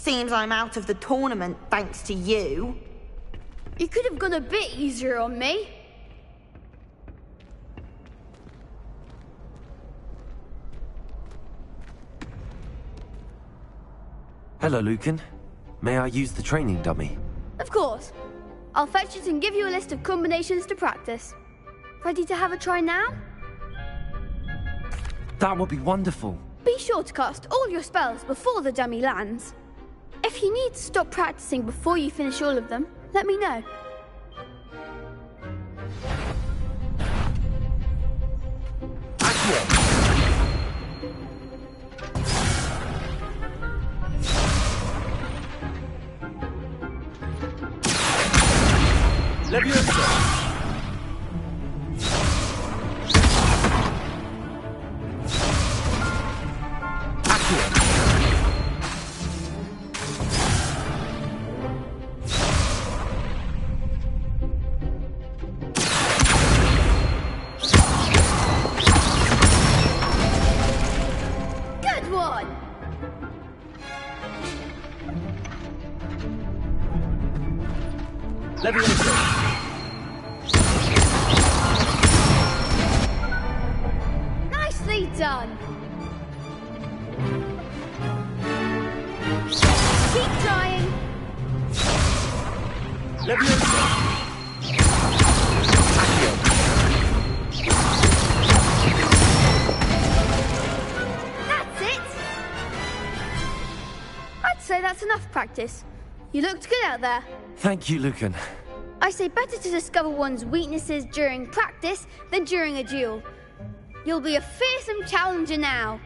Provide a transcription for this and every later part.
Seems I'm out of the tournament thanks to you. You could have gone a bit easier on me. Hello, Lucan. May I use the training dummy? Of course. I'll fetch it and give you a list of combinations to practice. Ready to have a try now? That would be wonderful. Be sure to cast all your spells before the dummy lands. If you need to stop practicing before you finish all of them, let me know. Leviosa! Good one! Leviosa! Nicely done! Keep trying! Leviosa! That's it! I'd say that's enough practice. You looked good out there. Thank you, Lucan. I say better to discover one's weaknesses during practice than during a duel. You'll be a fearsome challenger now.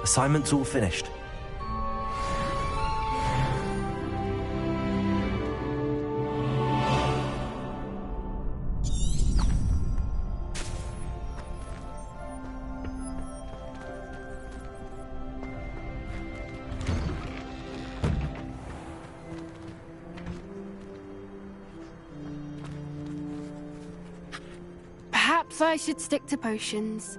Assignment's all finished. Perhaps I should stick to potions.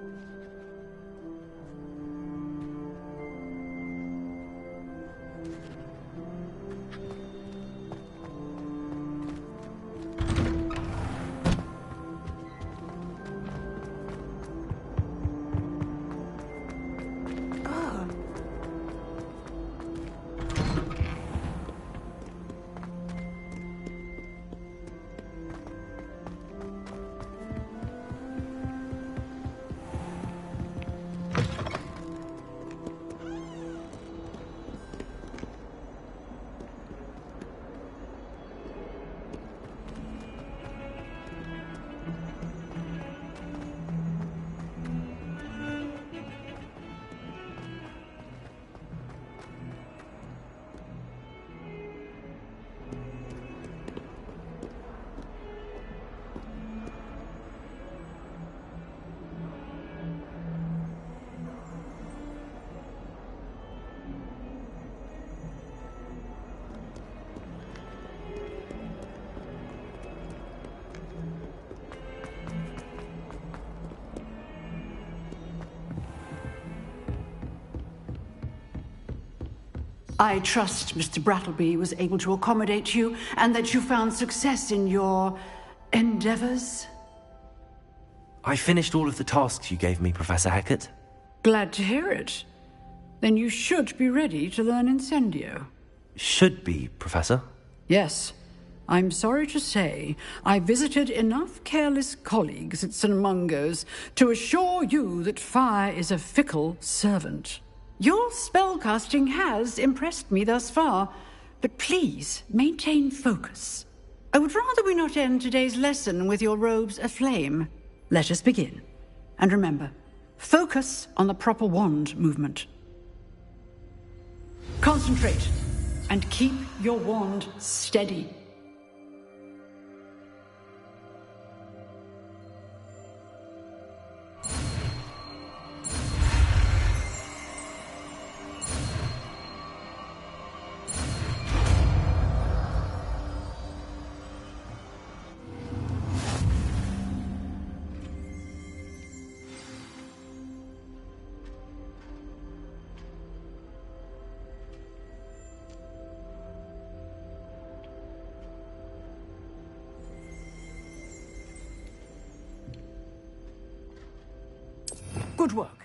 I trust Mr. Brattleby was able to accommodate you and that you found success in your endeavors. I finished all of the tasks you gave me, Professor Hecat. Glad to hear it. Then you should be ready to learn Incendio. Should be, Professor. Yes. I'm sorry to say I visited enough careless colleagues at St. Mungo's to assure you that fire is a fickle servant. Your spellcasting has impressed me thus far, but please maintain focus. I would rather we not end today's lesson with your robes aflame. Let us begin. And remember, focus on the proper wand movement. Concentrate and keep your wand steady. Good work.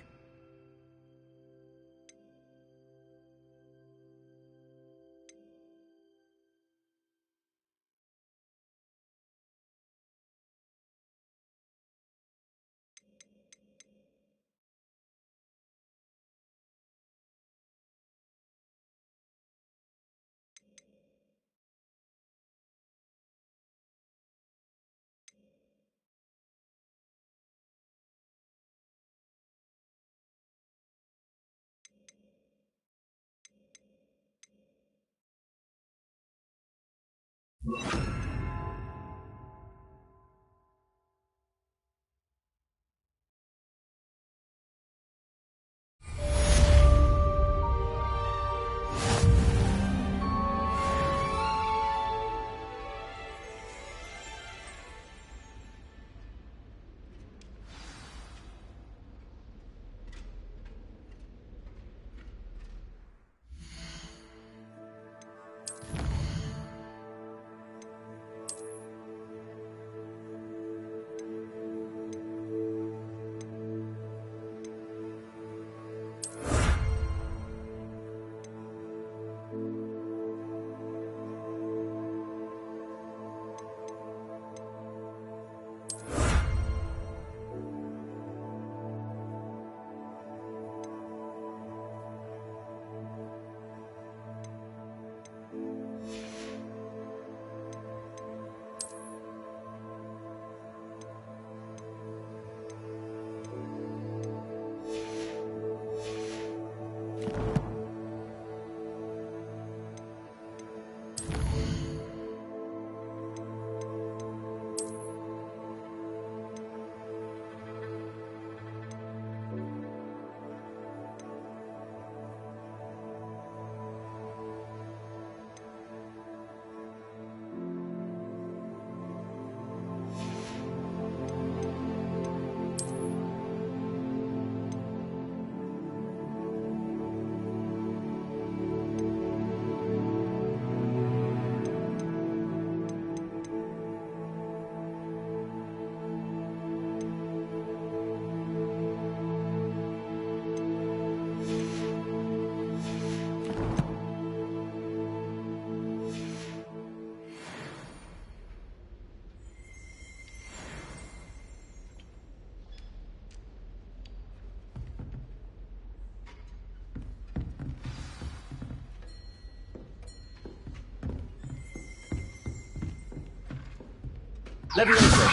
Levioso.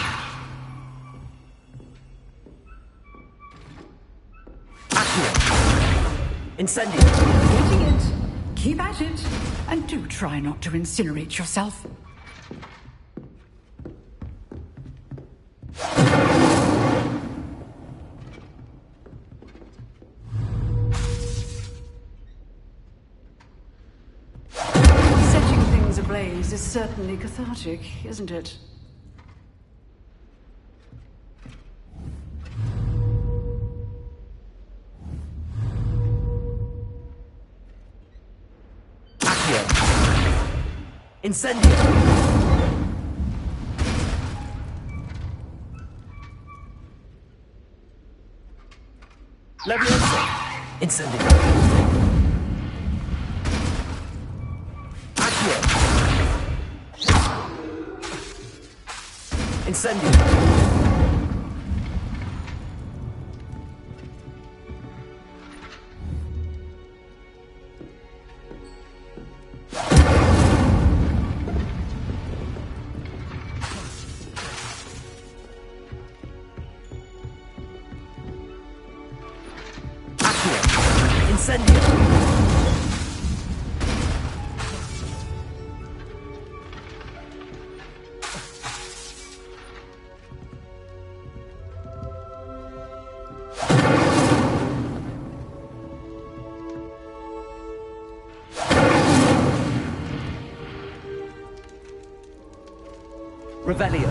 Accio. Incendio. Getting it. Keep at it. And do try not to incinerate yourself. Setting things ablaze is certainly cathartic, isn't it? Incendio! Levioso! Incendio! Accio! Incendio! Incendio! Revelio.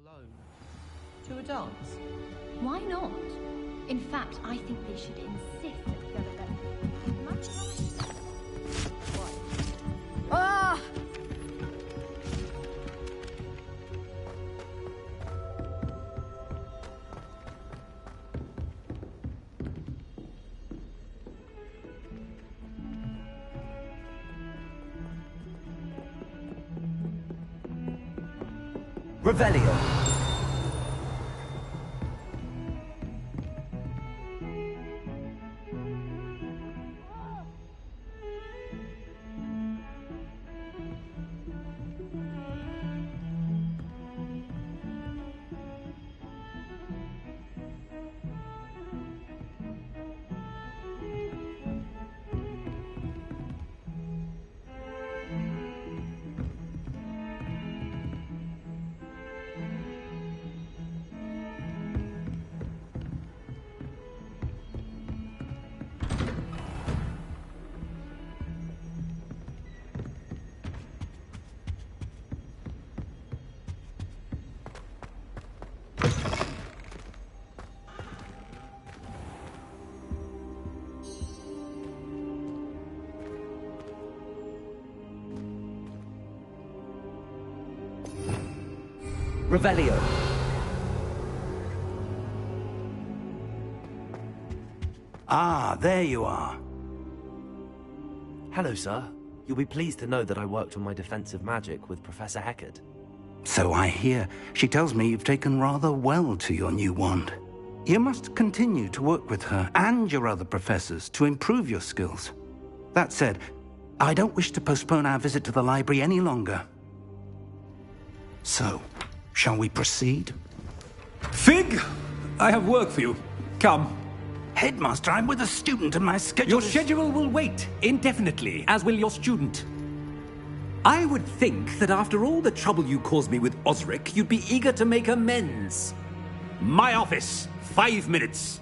Alone. To a dance? Why not? In fact, I think they should insist that we go to bed. Ah! Revelio. Revelio. Ah, there you are. Hello, sir. You'll be pleased to know that I worked on my defensive magic with Professor Hecat. So I hear. She tells me you've taken rather well to your new wand. You must continue to work with her and your other professors to improve your skills. That said, I don't wish to postpone our visit to the library any longer. So, shall we proceed? Fig! I have work for you. Come. Headmaster, I'm with a student and my schedule Your is... schedule will wait indefinitely, as will your student. I would think that after all the trouble you caused me with Osric, you'd be eager to make amends. My office. 5 minutes.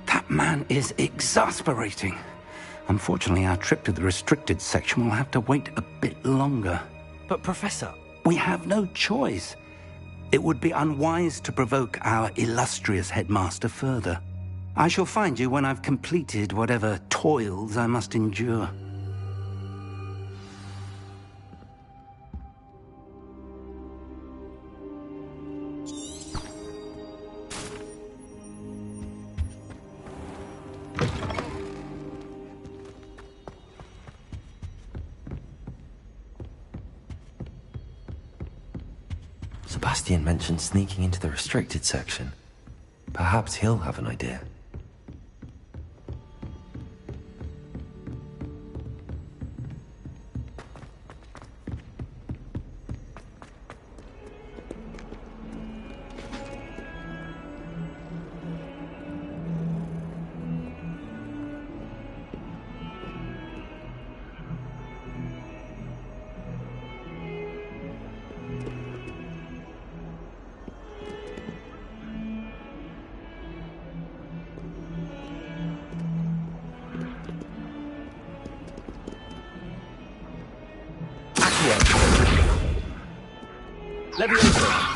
That man is exasperating. Unfortunately, our trip to the restricted section will have to wait a bit longer. But, Professor... We have no choice. It would be unwise to provoke our illustrious headmaster further. I shall find you when I've completed whatever toils I must endure. Sebastian mentioned sneaking into the restricted section. Perhaps he'll have an idea. Levioso.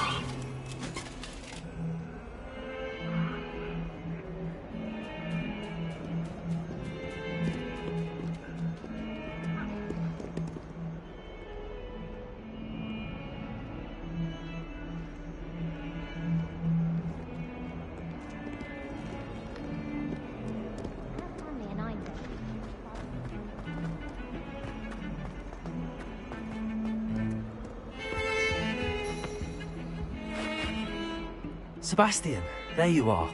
Sebastian, there you are.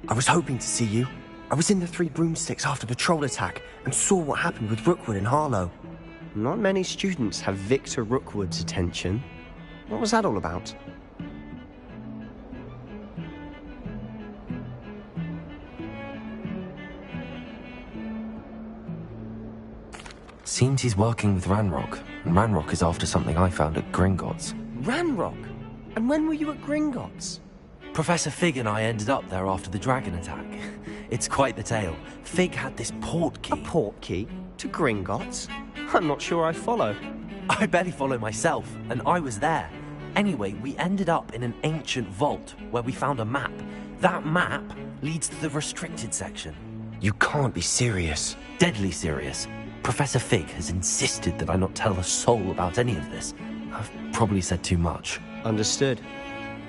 I was hoping to see you. I was in the Three Broomsticks after the troll attack and saw what happened with Rookwood and Harlow. Not many students have Victor Rookwood's attention. What was that all about? Seems he's working with Ranrock, and Ranrock is after something I found at Gringotts. Ranrock? And when were you at Gringotts? Professor Fig and I ended up there after the dragon attack. It's quite the tale. Fig had this port key. A port key? To Gringotts? I'm not sure I follow. I barely follow myself, and I was there. Anyway, we ended up in an ancient vault where we found a map. That map leads to the restricted section. You can't be serious. Deadly serious. Professor Fig has insisted that I not tell a soul about any of this. I've probably said too much. Understood.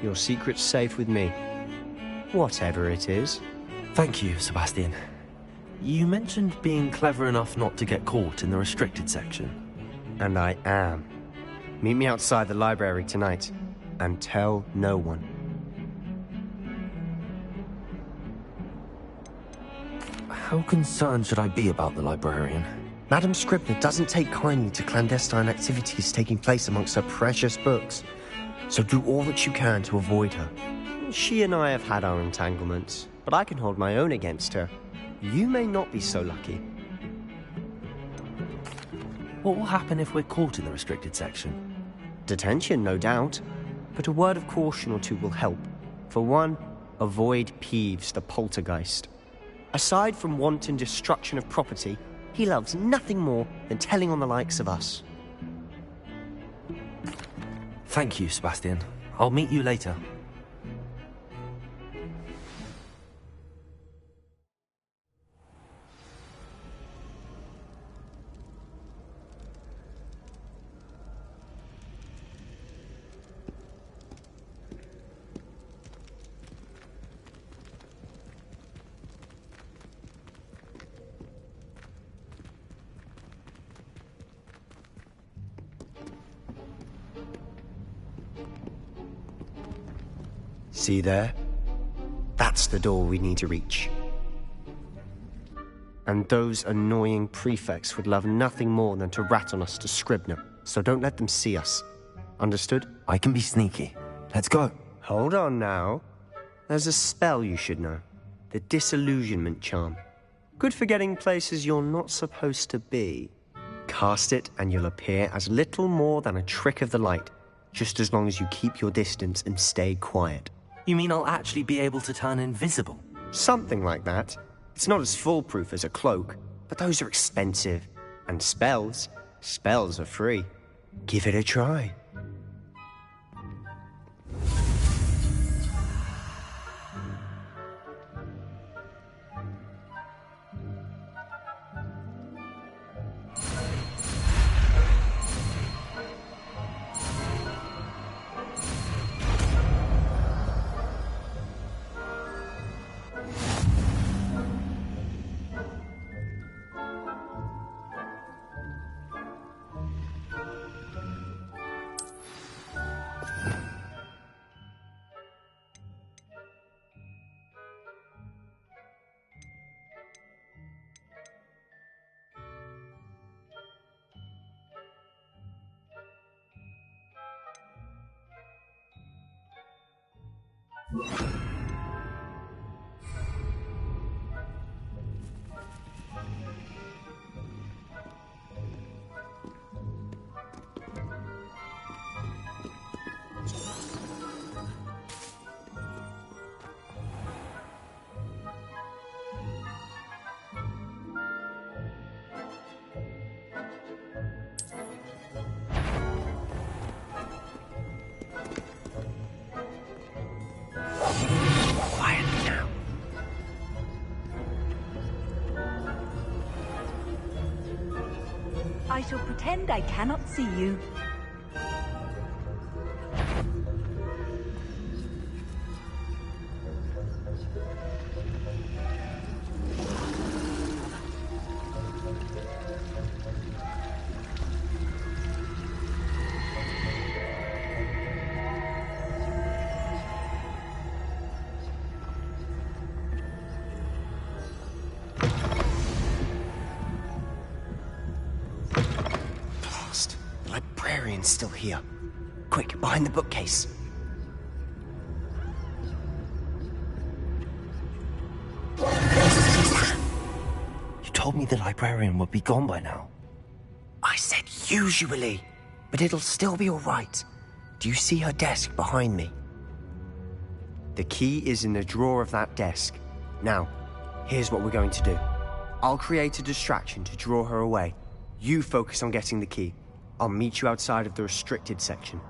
Your secret's safe with me. Whatever it is. Thank you, Sebastian. You mentioned being clever enough not to get caught in the restricted section. And I am. Meet me outside the library tonight, and tell no one. How concerned should I be about the librarian? Madame Scribner doesn't take kindly to clandestine activities taking place amongst her precious books, so do all that you can to avoid her. She and I have had our entanglements, but I can hold my own against her. You may not be so lucky. What will happen if we're caught in the restricted section? Detention, no doubt, but a word of caution or two will help. For one, avoid Peeves the poltergeist. Aside from wanton destruction of property, he loves nothing more than telling on the likes of us. Thank you, Sebastian. I'll meet you later. See there? That's the door we need to reach. And those annoying prefects would love nothing more than to rat on us to Scribner, so don't let them see us. Understood? I can be sneaky. Let's go. Hold on now. There's a spell you should know. The Disillusionment Charm. Good for getting places you're not supposed to be. Cast it and you'll appear as little more than a trick of the light, just as long as you keep your distance and stay quiet. You mean I'll actually be able to turn invisible? Something like that. It's not as foolproof as a cloak, but those are expensive. And spells are free. Give it a try. I shall pretend I cannot see you. Someone's still here. Quick, behind the bookcase. You told me the librarian would be gone by now. I said usually, but it'll still be all right. Do you see her desk behind me? The key is in the drawer of that desk. Now, here's what we're going to do. I'll create a distraction to draw her away. You focus on getting the key. I'll meet you outside of the restricted section.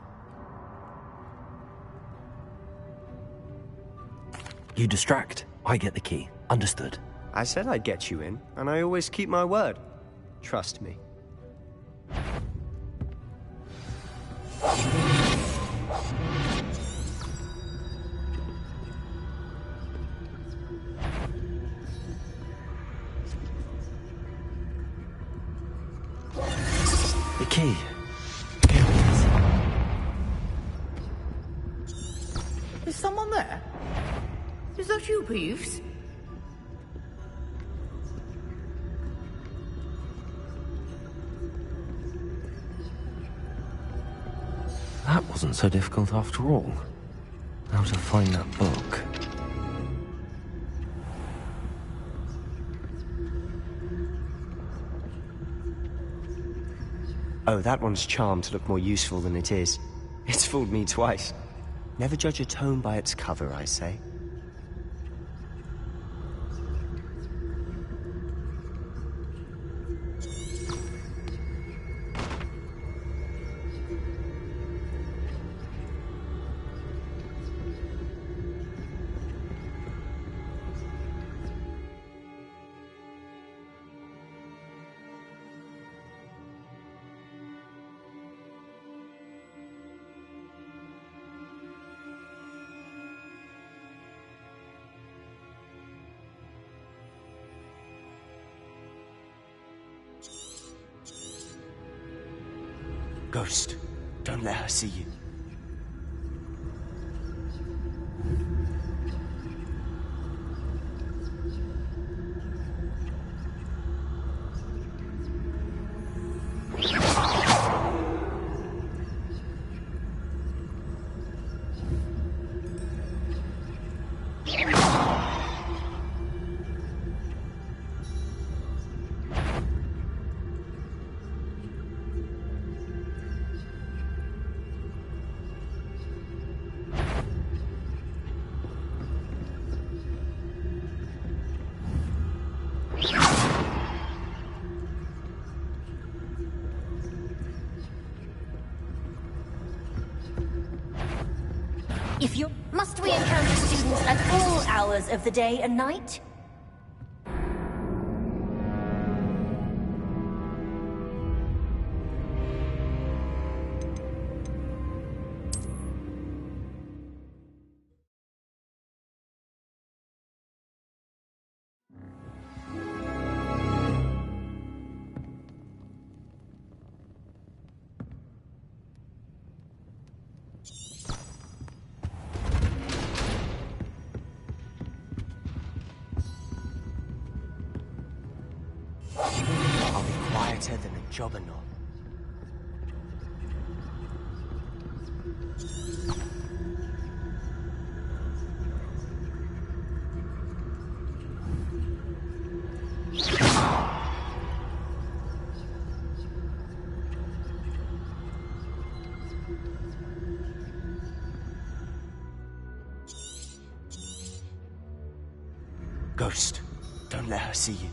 You distract, I get the key. Understood. I said I'd get you in, and I always keep my word. Trust me. The key. Is someone there? Is that you, Peeves? That wasn't so difficult after all. How to find that book. Oh, that one's charmed to look more useful than it is. It's fooled me twice. Never judge a tome by its cover, I say. Ghost, don't let her see you. Must we encounter students at all hours of the day and night? I'll be quieter than a jobberknoll. Ghost, don't let her see you.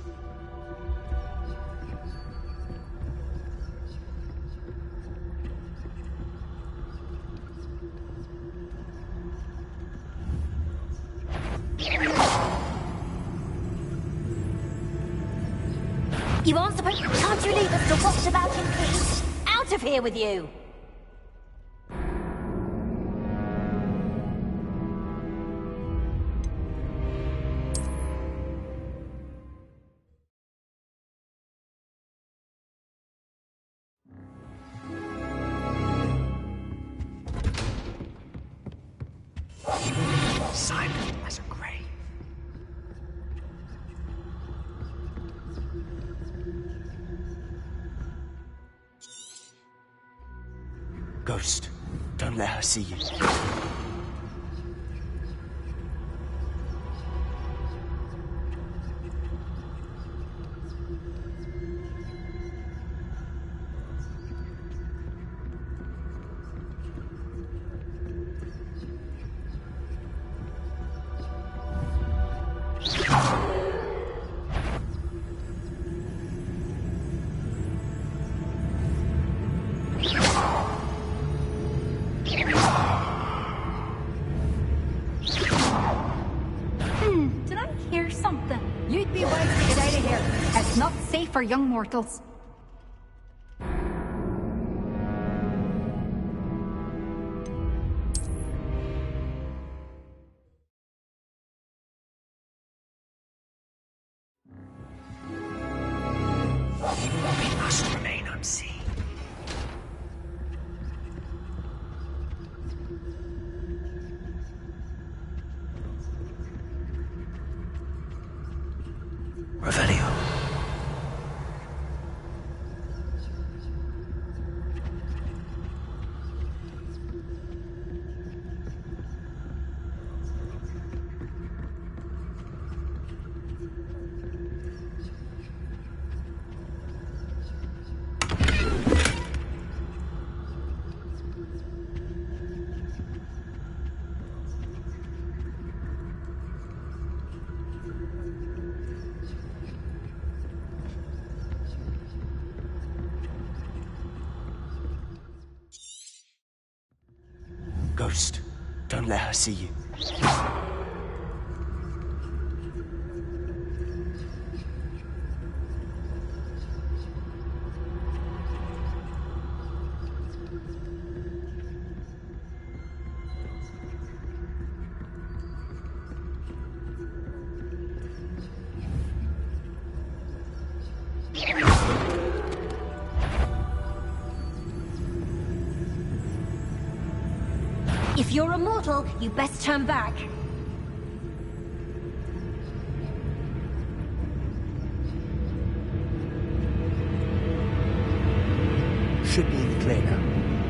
You aren't supposed... Can't you leave us to watch about in peace? Out of here with you! Silent as a grave. Ghost, don't let her see you. Did I hear something? You'd be wise to get out of here. It's not safe for young mortals. We must remain unseen. Revelio. Ghost, don't let her see you. If you're a mortal, you best turn back. Should be in the clear now.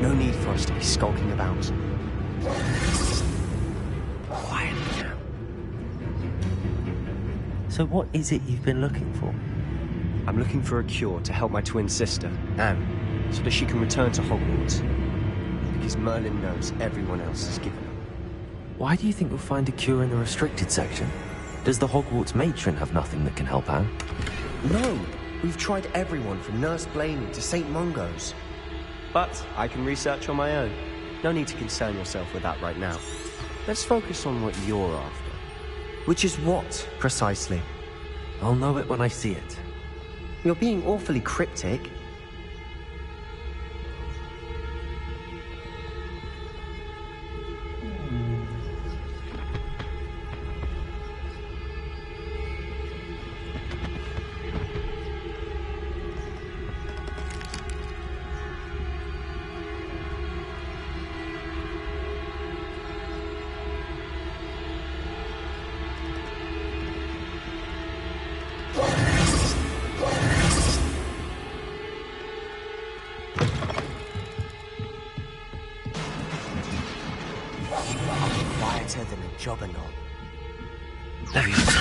No need for us to be skulking about. Quietly now. So what is it you've been looking for? I'm looking for a cure to help my twin sister, Anne, so that she can return to Hogwarts. Because Merlin knows everyone else has given up. Why do you think you'll find a cure in the restricted section? Does the Hogwarts matron have nothing that can help Anne? No! We've tried everyone from Nurse Blaney to St. Mungo's. But I can research on my own. No need to concern yourself with that right now. Let's focus on what you're after. Which is what, precisely? I'll know it when I see it. You're being awfully cryptic. Quieter than a juggernaut. There he is.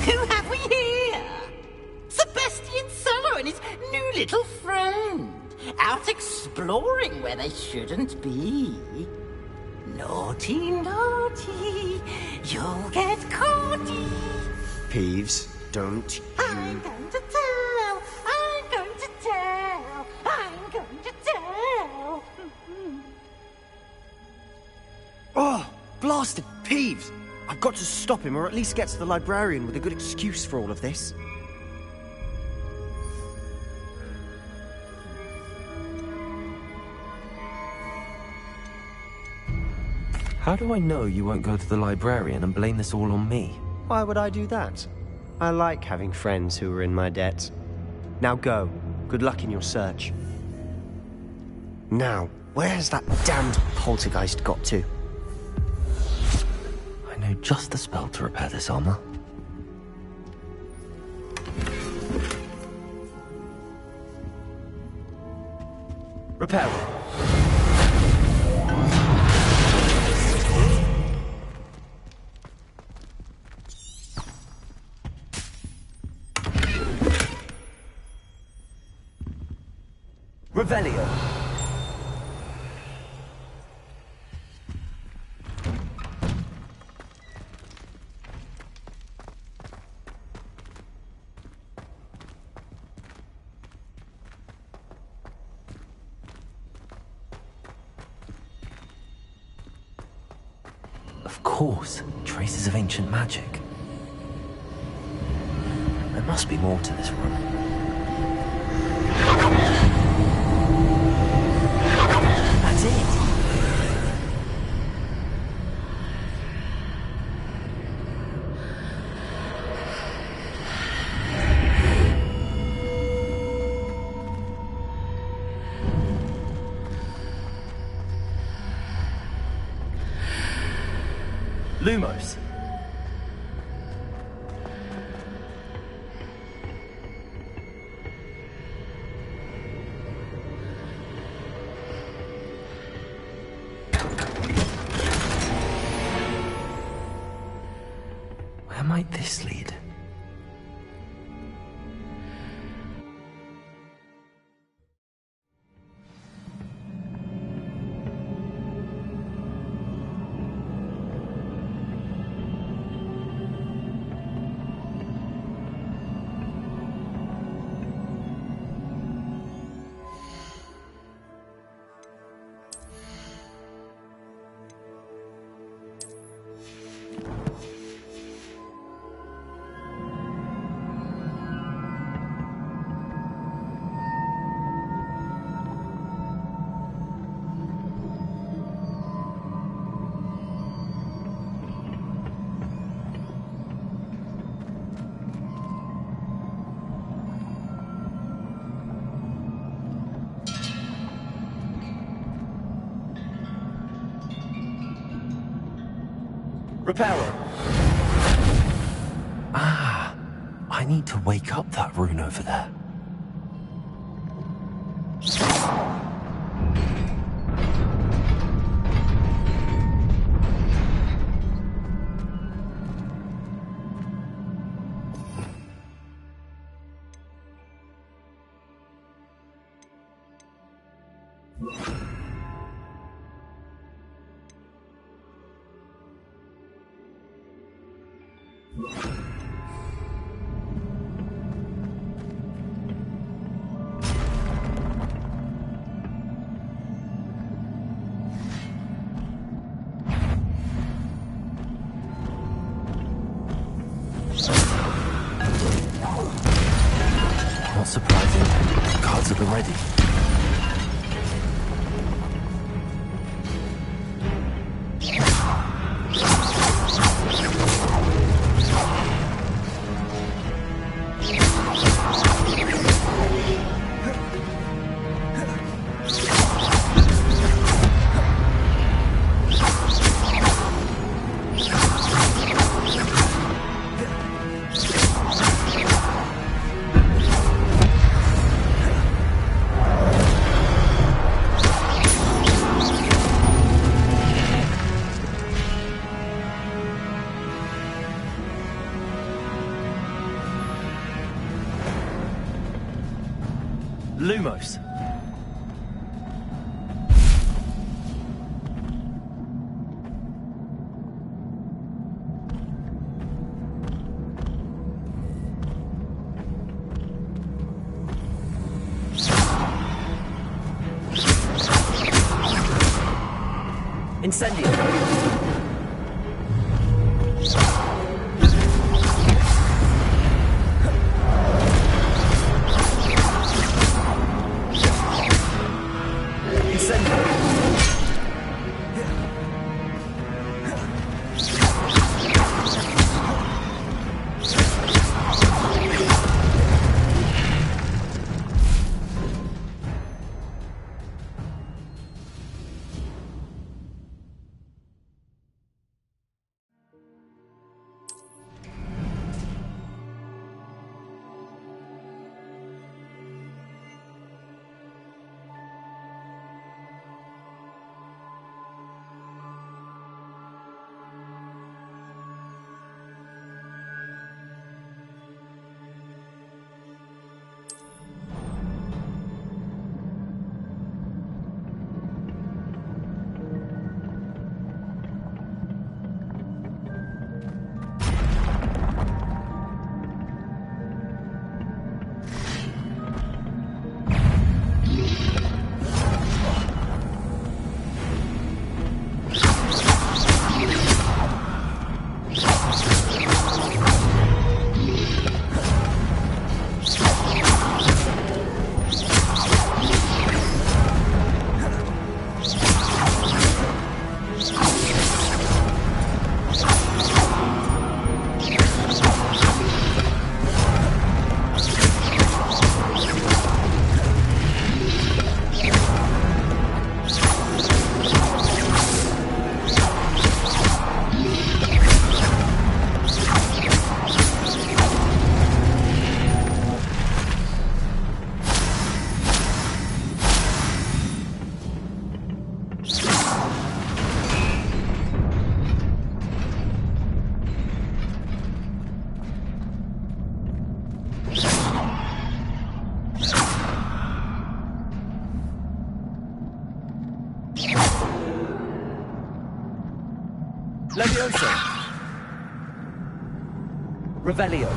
Who have we here? Sebastian Solo and his new little friend. Out exploring where they shouldn't be. Naughty, naughty. You'll get caughty. Peeves, don't you... I'm going to tell. I'm going to tell. I'm going to tell. Oh, blasted Peeves! I've got to stop him, or at least get to the librarian with a good excuse for all of this. How do I know you won't go to the librarian and blame this all on me? Why would I do that? I like having friends who are in my debt. Now go. Good luck in your search. Now, where's that damned poltergeist got to? I know just the spell to repair this armor. Repair it. Revelio. Of course, traces of ancient magic. There must be more to this room. That's it! Lumos. Where might this lead? Reparo. Ah, I need to wake up that rune over there. Not surprising. Cards at the ready. Lumos. Incendio. Levioso! Revelio!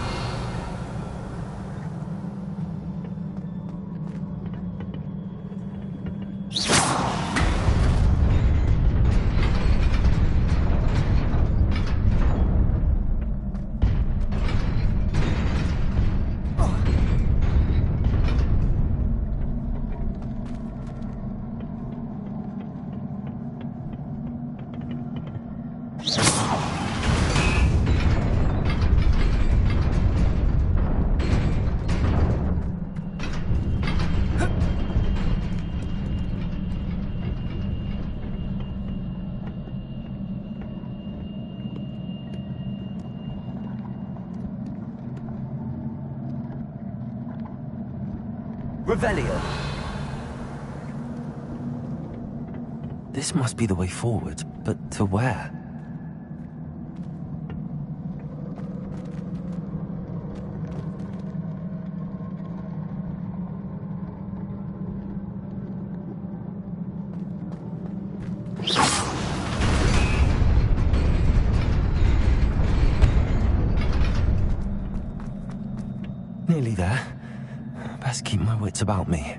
Revelio! This must be the way forward, but to where? Nearly there. Best keep my wits about me.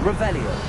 Revelio.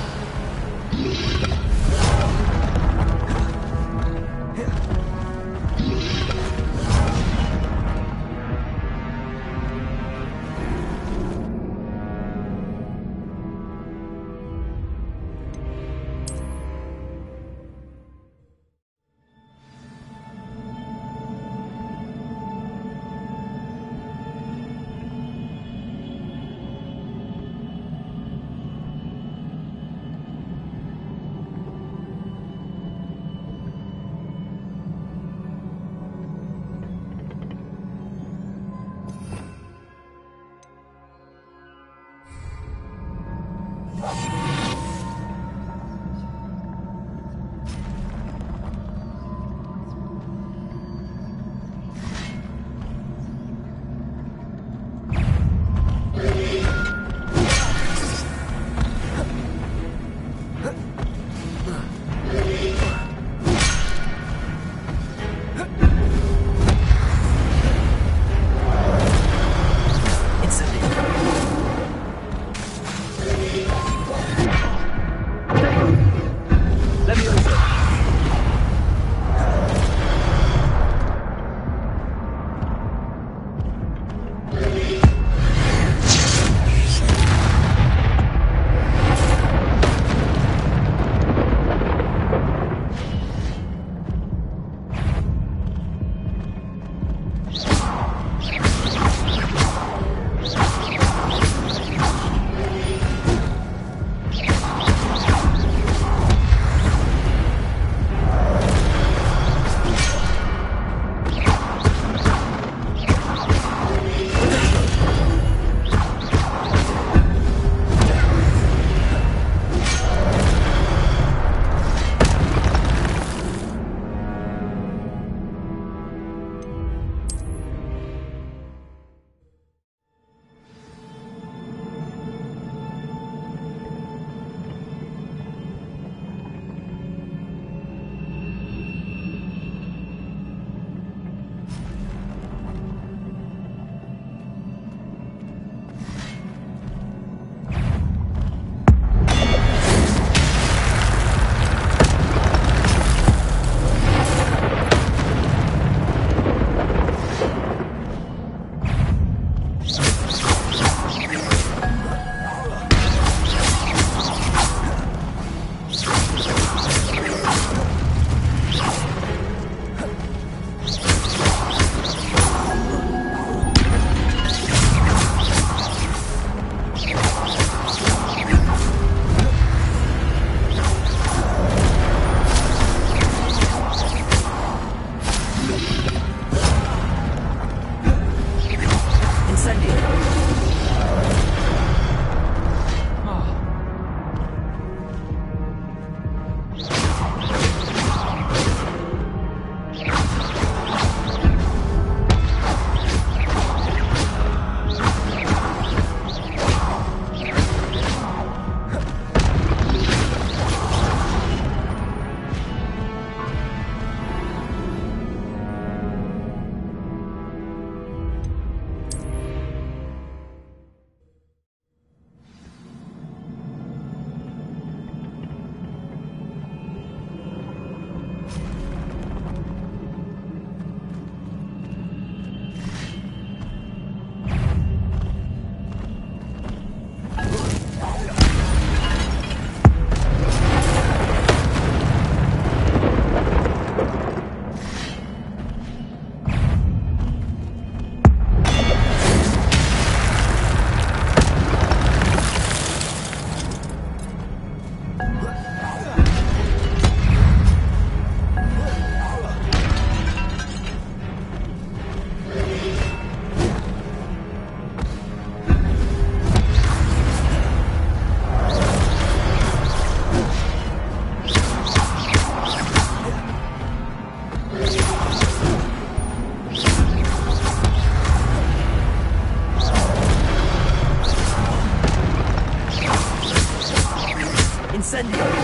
Incendio!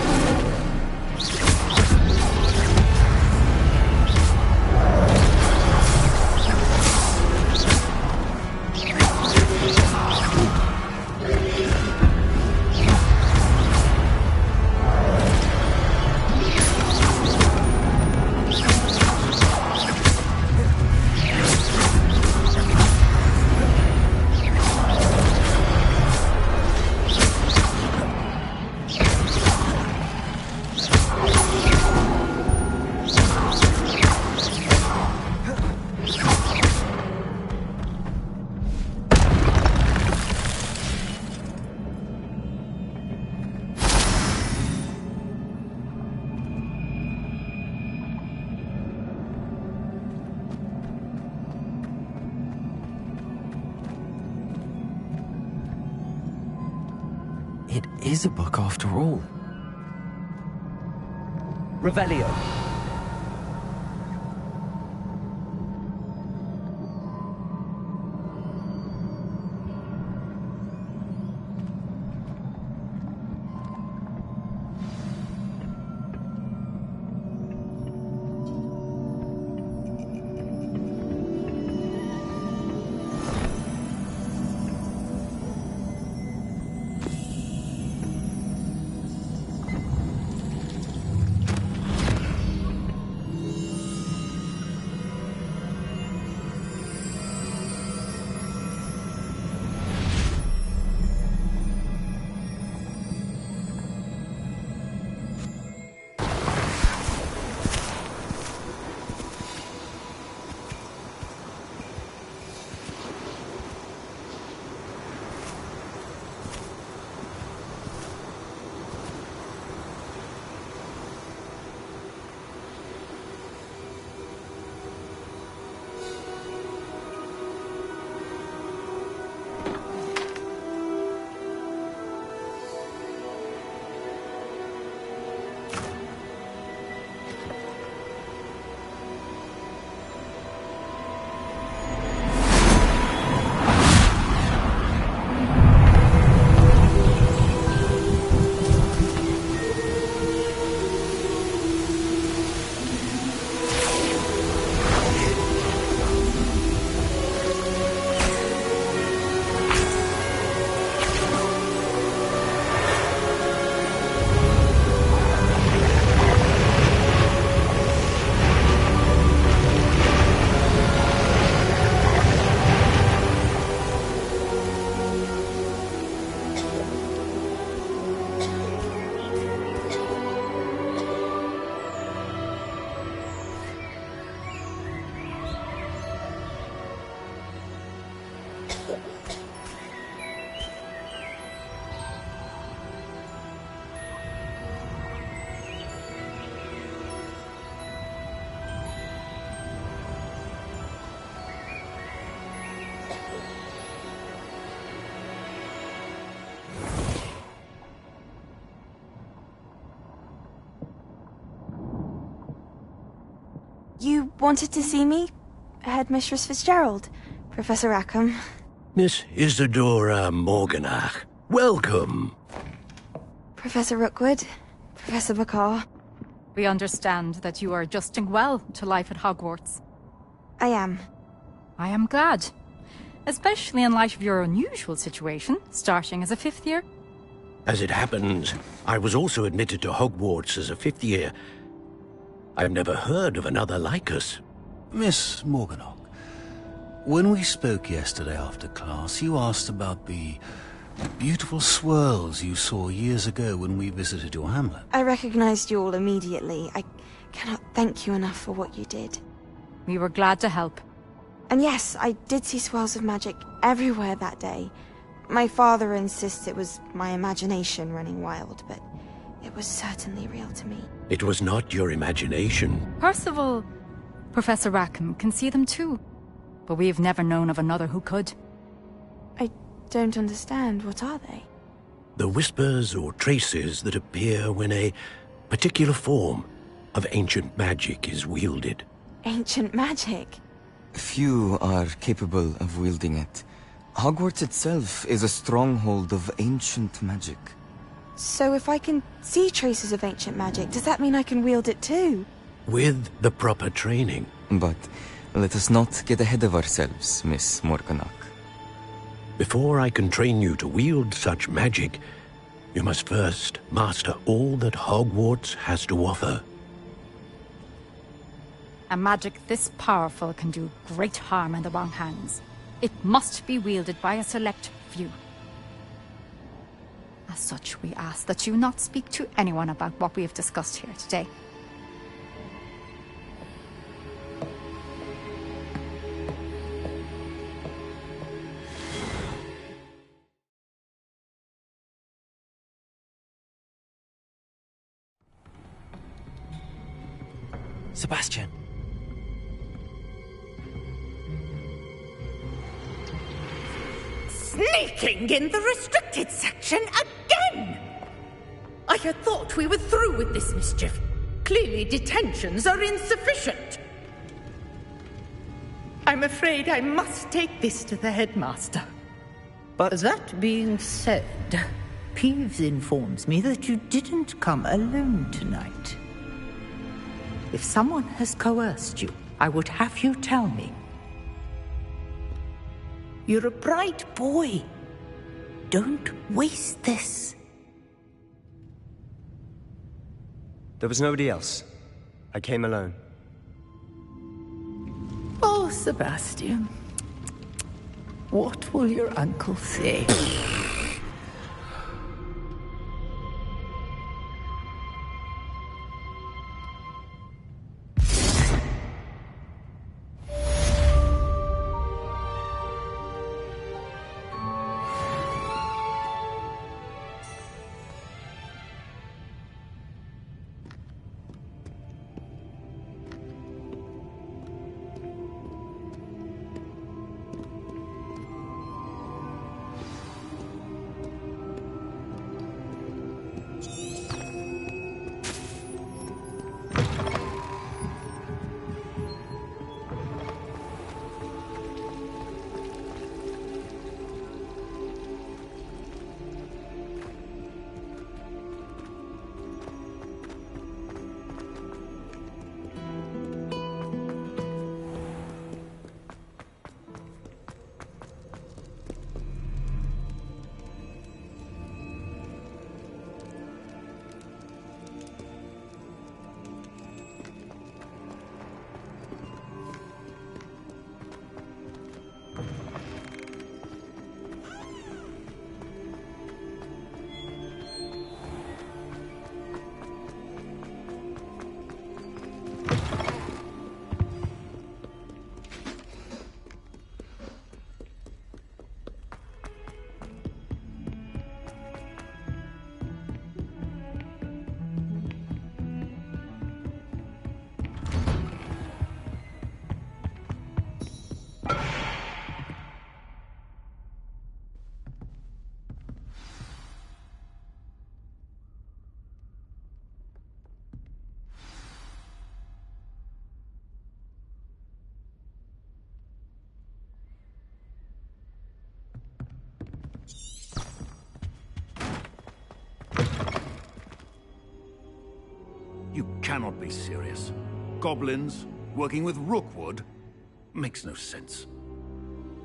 It is a book after all. Revelio. You wanted to see me? Headmistress Fitzgerald? Professor Rackham? Miss Isadora Morganach, welcome. Professor Rookwood? Professor Bakar? We understand that you are adjusting well to life at Hogwarts. I am. I am glad. Especially in light of your unusual situation, starting as a 5th year. As it happens, I was also admitted to Hogwarts as a 5th year. I've never heard of another like us. Miss Morganach, when we spoke yesterday after class, you asked about the beautiful swirls you saw years ago when we visited your hamlet. I recognized you all immediately. I cannot thank you enough for what you did. We were glad to help. And yes, I did see swirls of magic everywhere that day. My father insists it was my imagination running wild, but it was certainly real to me. It was not your imagination. Percival, Professor Rackham can see them too. But we have never known of another who could. I don't understand. What are they? The whispers or traces that appear when a particular form of ancient magic is wielded. Ancient magic? Few are capable of wielding it. Hogwarts itself is a stronghold of ancient magic. So if I can see traces of ancient magic, does that mean I can wield it too? With the proper training. But let us not get ahead of ourselves, Miss Morganach. Before I can train you to wield such magic, you must first master all that Hogwarts has to offer. A magic this powerful can do great harm in the wrong hands. It must be wielded by a select few. As such, we ask that you not speak to anyone about what we have discussed here today. Sebastian. Sneaking in the restricted section again! I had thought we were through with this mischief. Clearly detentions are insufficient. I'm afraid I must take this to the headmaster. But that being said, Peeves informs me that you didn't come alone tonight. If someone has coerced you, I would have you tell me. You're a bright boy. Don't waste this. There was nobody else. I came alone. Oh, Sebastian. What will your uncle say? You cannot be serious. Goblins working with Rookwood? Makes no sense.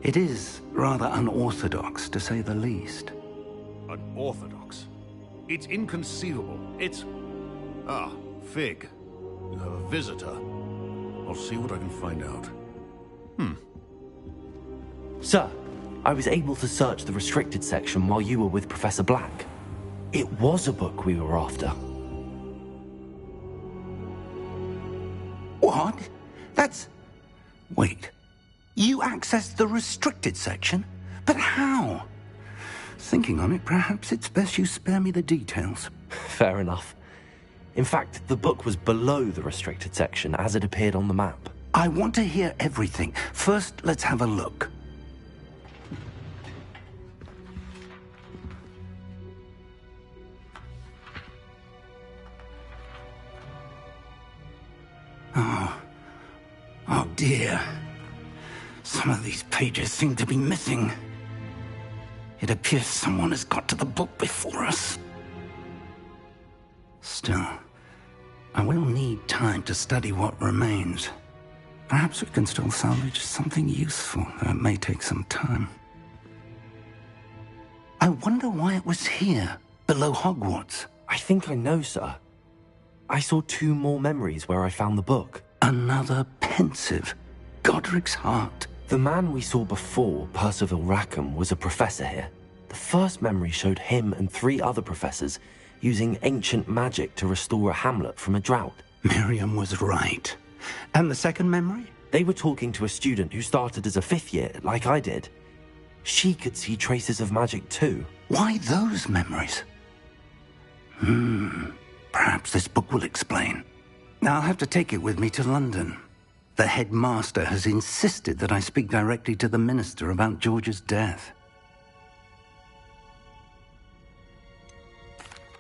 It is rather unorthodox, to say the least. Unorthodox? It's inconceivable. It's... Ah, Fig. You have a visitor. I'll see what I can find out. Sir, I was able to search the restricted section while you were with Professor Black. It was a book we were after. What? That's... Wait. You accessed the restricted section? But how? Thinking on it, perhaps it's best you spare me the details. Fair enough. In fact, the book was below the restricted section as it appeared on the map. I want to hear everything. First, let's have a look. Oh dear. Some of these pages seem to be missing. It appears someone has got to the book before us. Still, I will need time to study what remains. Perhaps we can still salvage something useful, though it may take some time. I wonder why it was here, below Hogwarts. I think I know, sir. I saw 2 more memories where I found the book. Another pensive. Godric's heart. The man we saw before, Percival Rackham, was a professor here. The first memory showed him and 3 other professors using ancient magic to restore a hamlet from a drought. Miriam was right. And the second memory? They were talking to a student who started as a 5th year, like I did. She could see traces of magic too. Why those memories? Perhaps this book will explain. Now I'll have to take it with me to London. The headmaster has insisted that I speak directly to the minister about George's death.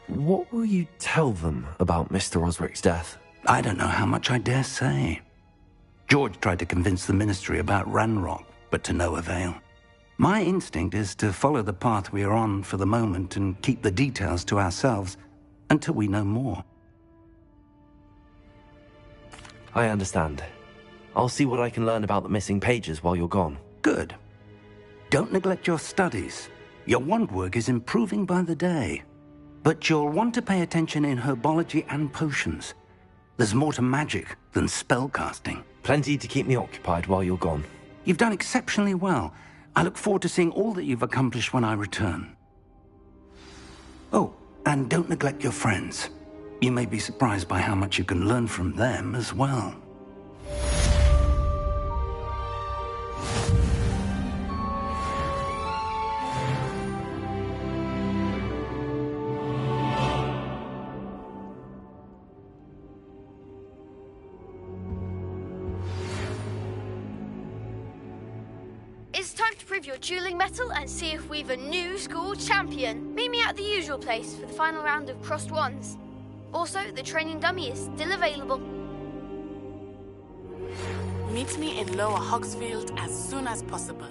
What will you tell them about Mr. Osric's death? I don't know how much I dare say. George tried to convince the ministry about Ranrock, but to no avail. My instinct is to follow the path we are on for the moment and keep the details to ourselves until we know more. I understand. I'll see what I can learn about the missing pages while you're gone. Good. Don't neglect your studies. Your wand work is improving by the day. But you'll want to pay attention in herbology and potions. There's more to magic than spellcasting. Plenty to keep me occupied while you're gone. You've done exceptionally well. I look forward to seeing all that you've accomplished when I return. Oh, and don't neglect your friends. You may be surprised by how much you can learn from them as well. It's time to prove your dueling mettle and see if we've a new school champion. Meet me at the usual place for the final round of crossed wands. Also, the training dummy is still available. Meet me in Lower Hogsfield as soon as possible.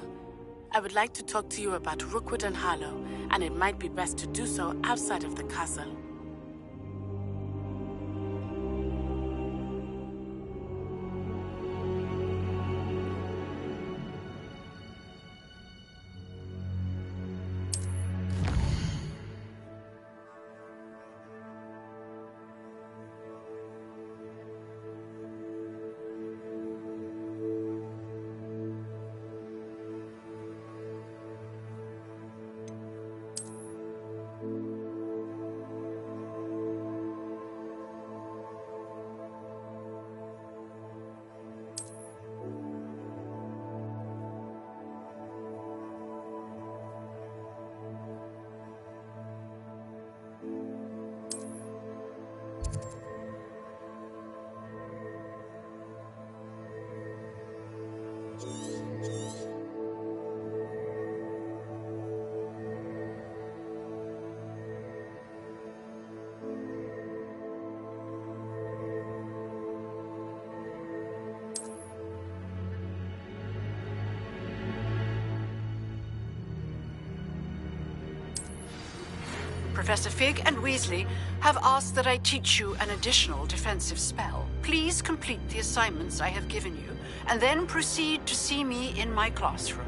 I would like to talk to you about Rookwood and Harlow, and it might be best to do so outside of the castle. Professor Fig and Weasley have asked that I teach you an additional defensive spell. Please complete the assignments I have given you, and then proceed to see me in my classroom.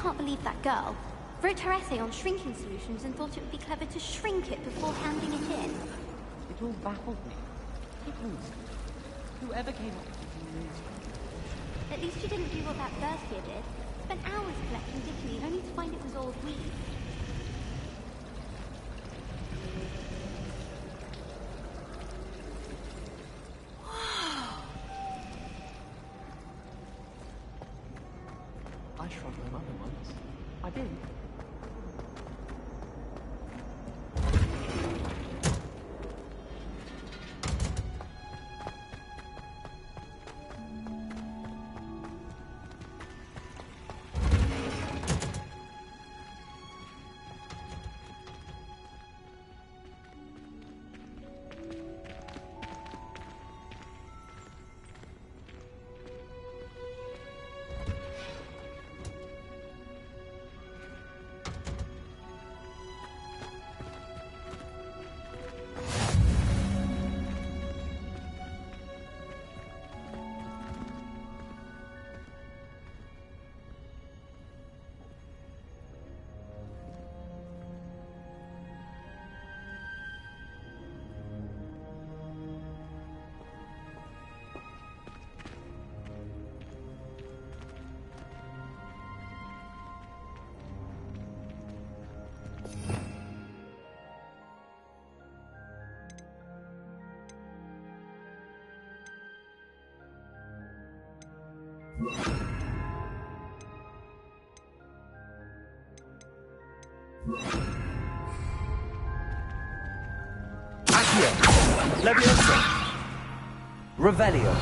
can't believe that girl wrote her essay on shrinking solutions and thought it would be clever to shrink it before handing it in. It all baffled me. Whoever came up with it. At least she didn't do what that first year did. Spent hours collecting dickweed only to find it was all weed. I shrugged my mother once. I did. Accio! Leviosa! Revelio!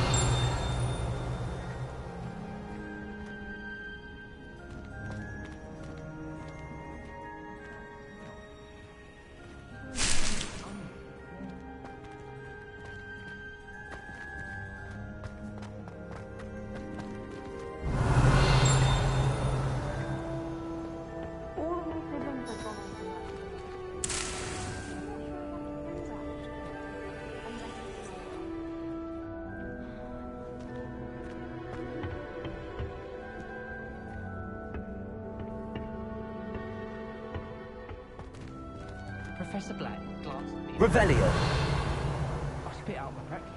Professor Black glanced at me. Revelio! I spit out my breakfast.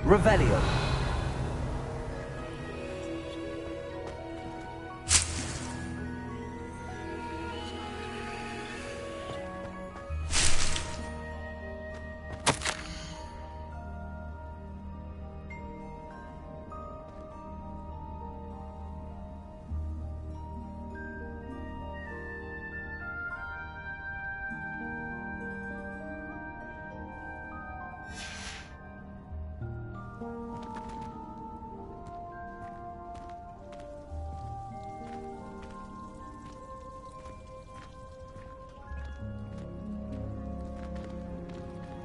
Revelio!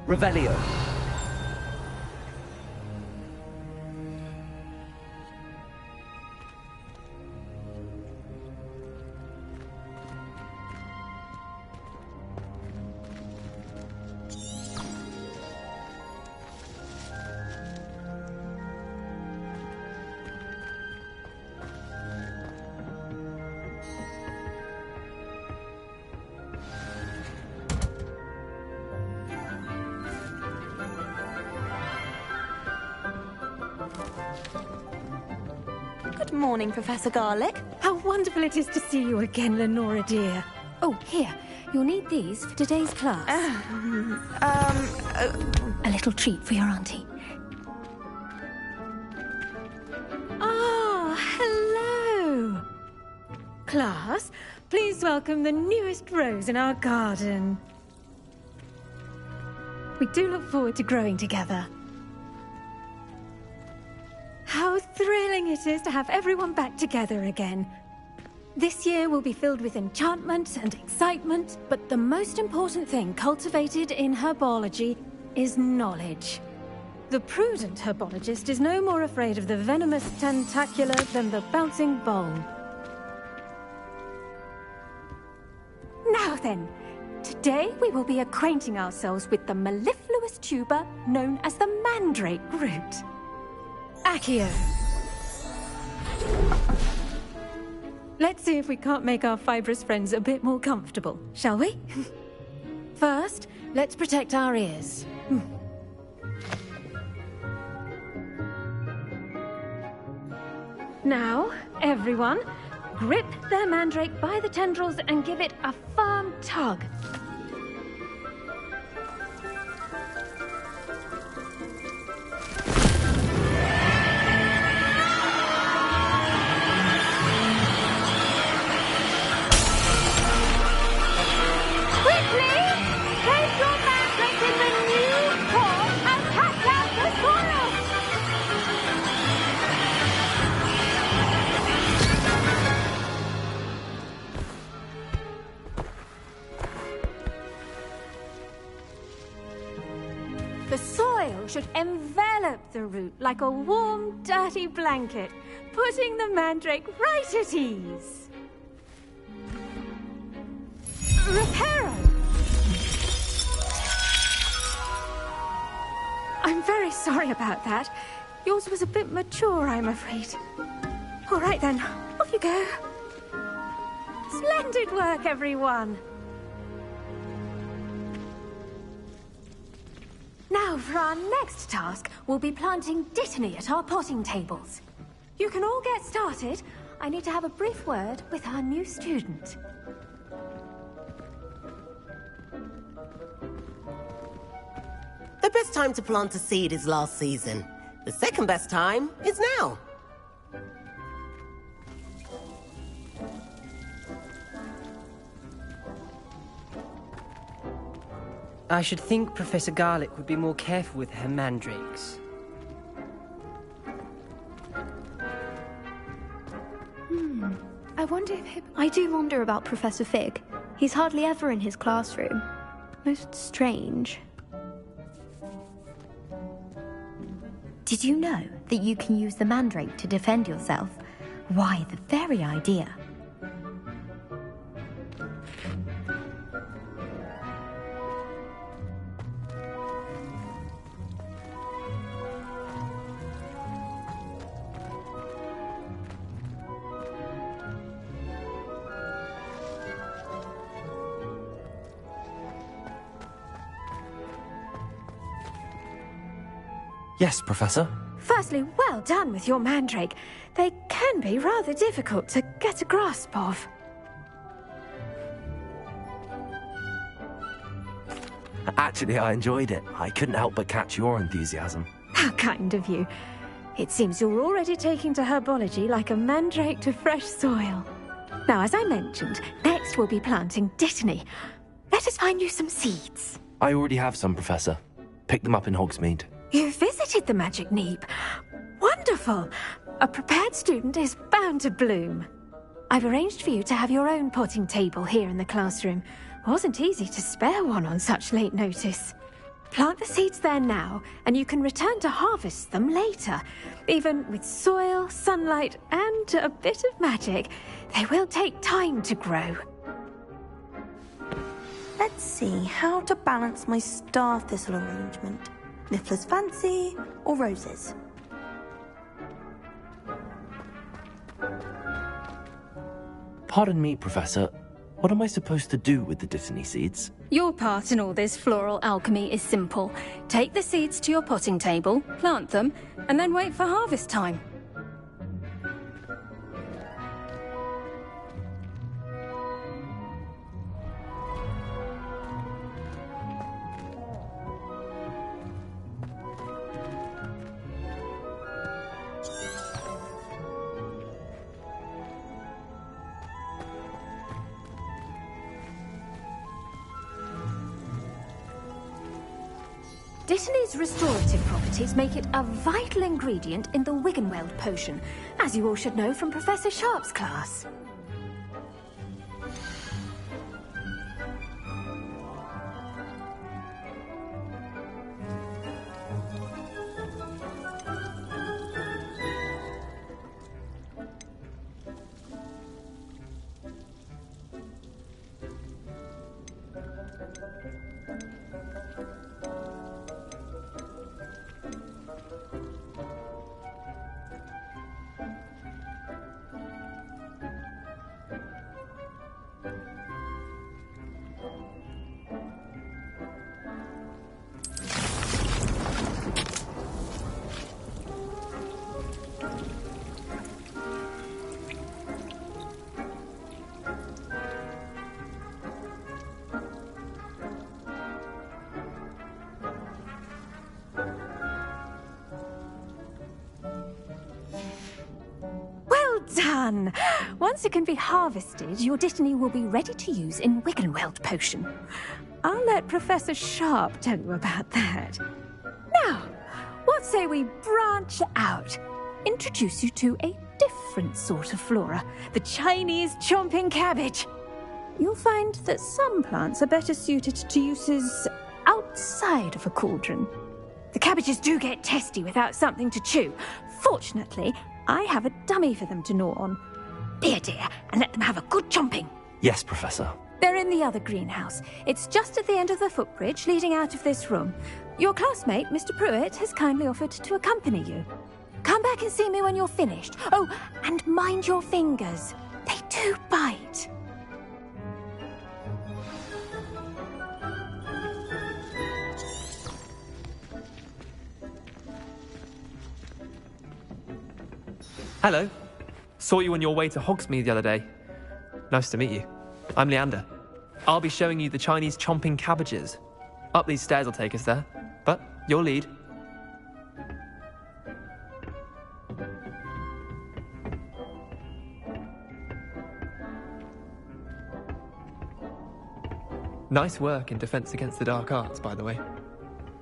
Revelio! Good morning, Professor Garlick. How wonderful it is to see you again, Lenora dear. Oh, here. You'll need these for today's class. A little treat for your auntie. Ah, hello. Class, please welcome the newest rose in our garden. We do look forward to growing together. How thrilling it is to have everyone back together again. This year will be filled with enchantment and excitement, but the most important thing cultivated in herbology is knowledge. The prudent herbologist is no more afraid of the venomous tentacula than the bouncing bowl. Now then, today we will be acquainting ourselves with the mellifluous tuber known as the mandrake root. Accio. Let's see if we can't make our fibrous friends a bit more comfortable, shall we? First, let's protect our ears. Now, everyone, grip their mandrake by the tendrils and give it a firm tug. The soil should envelop the root like a warm, dirty blanket, putting the mandrake right at ease. Reparo! I'm very sorry about that. Yours was a bit mature, I'm afraid. All right then, off you go. Splendid work, everyone. Now, for our next task, we'll be planting Dittany at our potting tables. You can all get started. I need to have a brief word with our new student. The best time to plant a seed is last season. The second best time is now. I should think Professor Garlick would be more careful with her mandrakes. I do wonder about Professor Fig. He's hardly ever in his classroom. Most strange. Did you know that you can use the mandrake to defend yourself? Why, the very idea. Yes, Professor? Firstly, well done with your mandrake. They can be rather difficult to get a grasp of. Actually, I enjoyed it. I couldn't help but catch your enthusiasm. How kind of you. It seems you're already taking to herbology like a mandrake to fresh soil. Now, as I mentioned, next we'll be planting Dittany. Let us find you some seeds. I already have some, Professor. Picked them up in Hogsmeade. You visited the Magic Neep. Wonderful. A prepared student is bound to bloom. I've arranged for you to have your own potting table here in the classroom. Wasn't easy to spare one on such late notice. Plant the seeds there now, and you can return to harvest them later. Even with soil, sunlight, and a bit of magic, they will take time to grow. Let's see how to balance my star thistle arrangement. Niffler's fancy or roses? Pardon me, Professor. What am I supposed to do with the Dittany seeds? Your part in all this floral alchemy is simple. Take the seeds to your potting table, plant them, and then wait for harvest time. Dittany's restorative properties make it a vital ingredient in the Wiggenweld potion, as you all should know from Professor Sharp's class. Done! Once it can be harvested, your Dittany will be ready to use in Wiggenweld potion. I'll let Professor Sharp tell you about that. Now, what say we branch out? Introduce you to a different sort of flora, the Chinese chomping cabbage. You'll find that some plants are better suited to uses outside of a cauldron. The cabbages do get testy without something to chew. Fortunately, I have a dummy for them to gnaw on. Be a dear and let them have a good chomping. Yes, Professor. They're in the other greenhouse. It's just at the end of the footbridge leading out of this room. Your classmate, Mr. Pruitt, has kindly offered to accompany you. Come back and see me when you're finished. Oh, and mind your fingers. They do bite. Hello. Saw you on your way to Hogsmeade the other day. Nice to meet you. I'm Leander. I'll be showing you the Chinese chomping cabbages. Up these stairs will take us there. But your lead. Nice work in Defense Against the Dark Arts, by the way.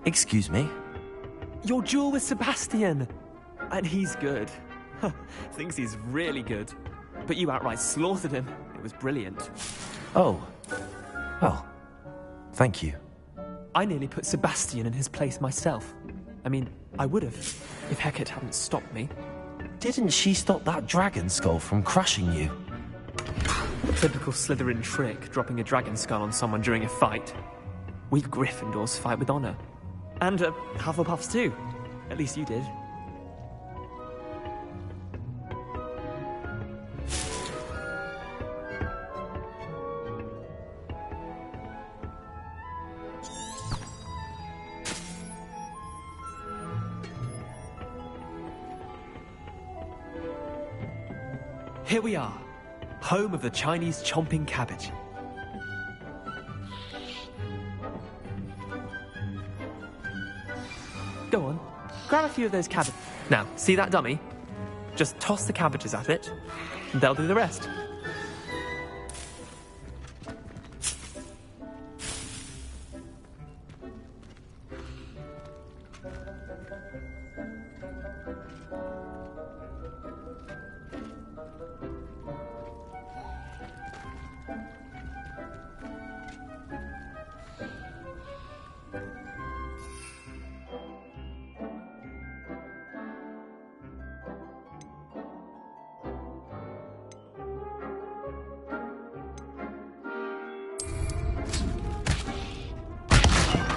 Excuse me? Your duel with Sebastian! And he's good. Thinks he's really good. But you outright slaughtered him. It was brilliant. Oh. Well, thank you. I nearly put Sebastian in his place myself. I mean, I would have, if Hecate hadn't stopped me. Didn't she stop that dragon skull from crushing you? Typical Slytherin trick, dropping a dragon skull on someone during a fight. We Gryffindors fight with honor. And Hufflepuffs too. At least you did. Here we are, home of the Chinese chomping cabbage. Go on, grab a few of those cabbages. Now, see that dummy? Just toss the cabbages at it, and they'll do the rest.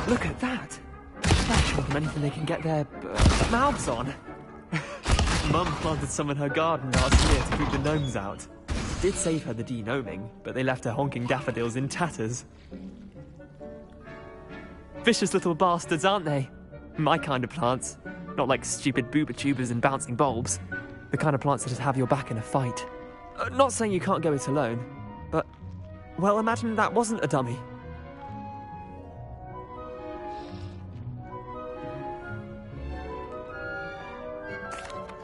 Look at that! They're chomping anything they can get their mouths on. Mum planted some in her garden last year to keep the gnomes out. Did save her the de-gnoming, but they left her honking daffodils in tatters. Vicious little bastards, aren't they? My kind of plants. Not like stupid booba tubers and bouncing bulbs. The kind of plants that just have your back in a fight. Not saying you can't go it alone, but... well, imagine that wasn't a dummy.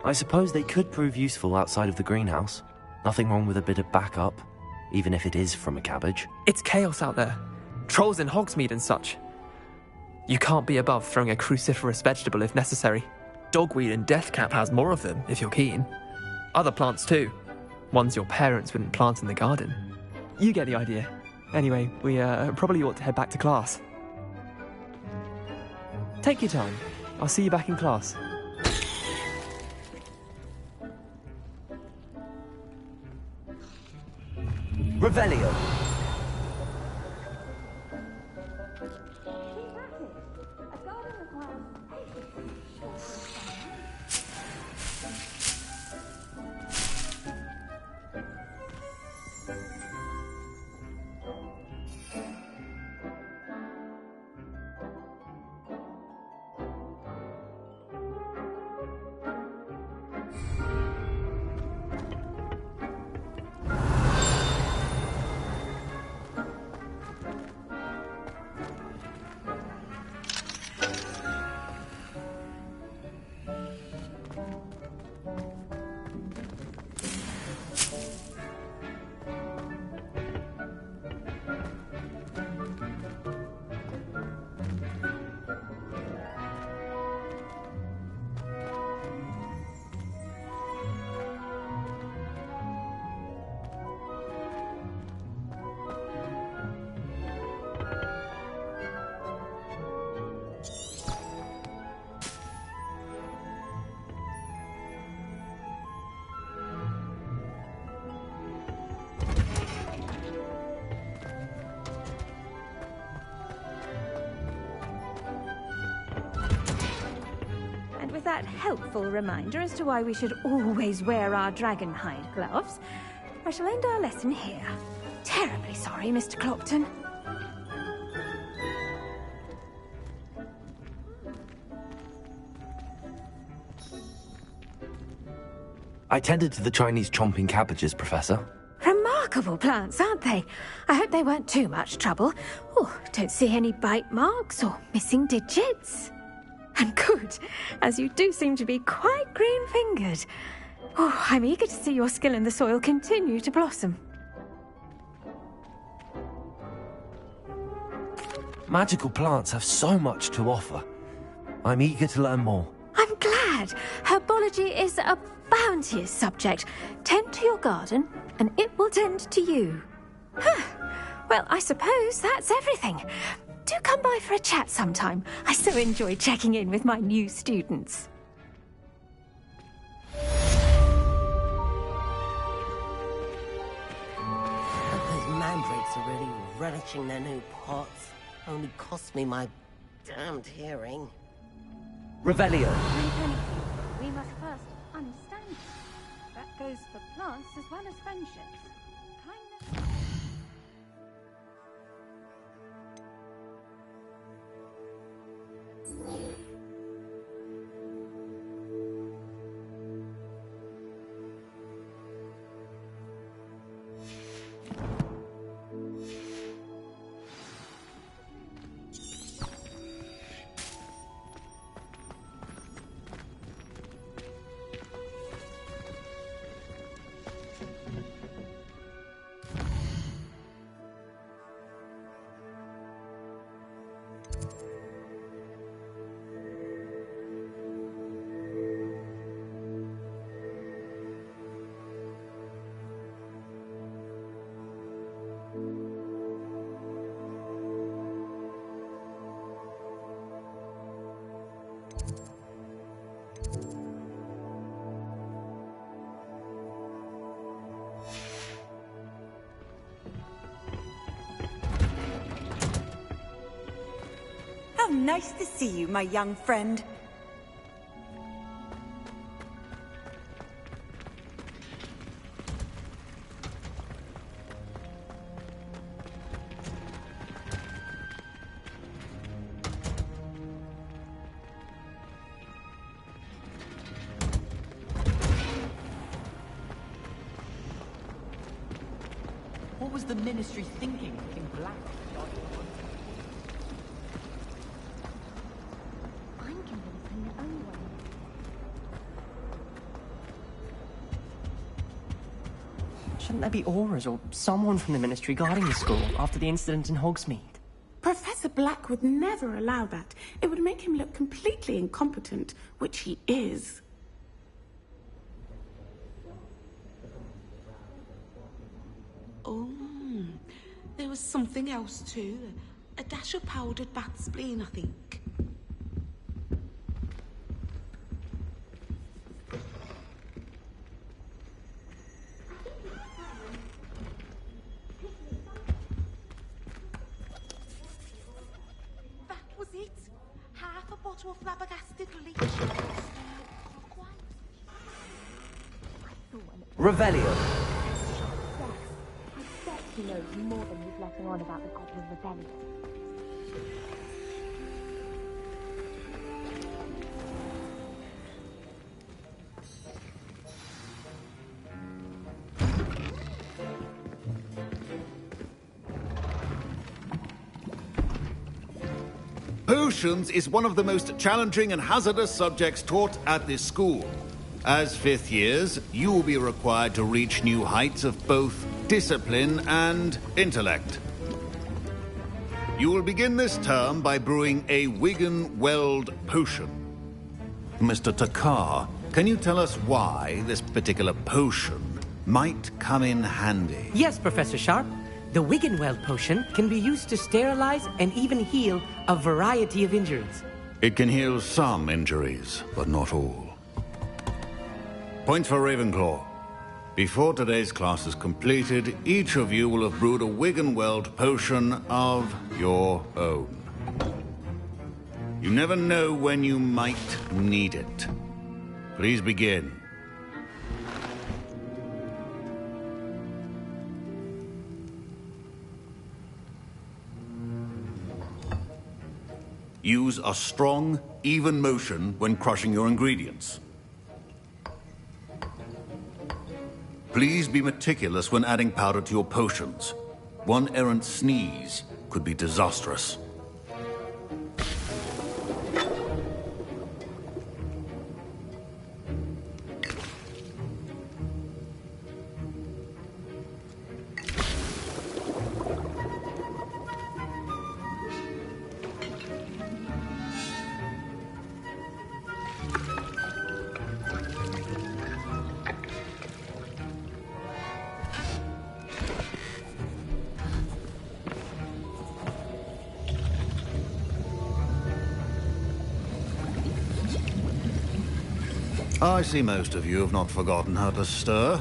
I suppose they could prove useful outside of the greenhouse. Nothing wrong with a bit of backup, even if it is from a cabbage. It's chaos out there. Trolls in Hogsmeade and such. You can't be above throwing a cruciferous vegetable if necessary. Dogweed and deathcap has more of them, if you're keen. Other plants too. Ones your parents wouldn't plant in the garden. You get the idea. Anyway, we probably ought to head back to class. Take your time. I'll see you back in class. Revelio. That helpful reminder as to why we should always wear our dragon hide gloves, I shall end our lesson here. Terribly sorry, Mr. Clopton. I tended to the Chinese chomping cabbages, Professor. Remarkable plants, aren't they? I hope they weren't too much trouble. Oh, don't see any bite marks or missing digits. And good, as you do seem to be quite green-fingered. Oh, I'm eager to see your skill in the soil continue to blossom. Magical plants have so much to offer. I'm eager to learn more. I'm glad. Herbology is a bounteous subject. Tend to your garden, and it will tend to you. Well, I suppose that's everything. Do come by for a chat sometime. I so enjoy checking in with my new students. Those mandrakes are really relishing their new pots. Only cost me my damned hearing. Revelio. We must first understand. That goes for plants as well as friendships. Kindness. How nice to see you, my young friend. What was the Ministry thinking in black? Shouldn't there be Auras or someone from the Ministry guarding the school after the incident in Hogsmeade? Professor Professor Black would never allow that. It would make him look completely incompetent, which he is. Oh, there was something else too. A dash of powdered bat spleen, I think. That was it. Half a bottle of flabbergasted leech. Revelio. He knows more than he's letting on about the Goblin Rebellion. Potions is one of the most challenging and hazardous subjects taught at this school. As fifth years, you will be required to reach new heights of both discipline and intellect. You will begin this term by brewing a Wigan-Weld potion. Mr. Takar, can you tell us why this particular potion might come in handy? Yes, Professor Sharp. The Wigan-Weld potion can be used to sterilize and even heal a variety of injuries. It can heal some injuries, but not all. Point for Ravenclaw. Before today's class is completed, each of you will have brewed a Wigan-Weld potion of your own. You never know when you might need it. Please begin. Use a strong, even motion when crushing your ingredients. Please be meticulous when adding powder to your potions. One errant sneeze could be disastrous. I see most of you have not forgotten how to stir.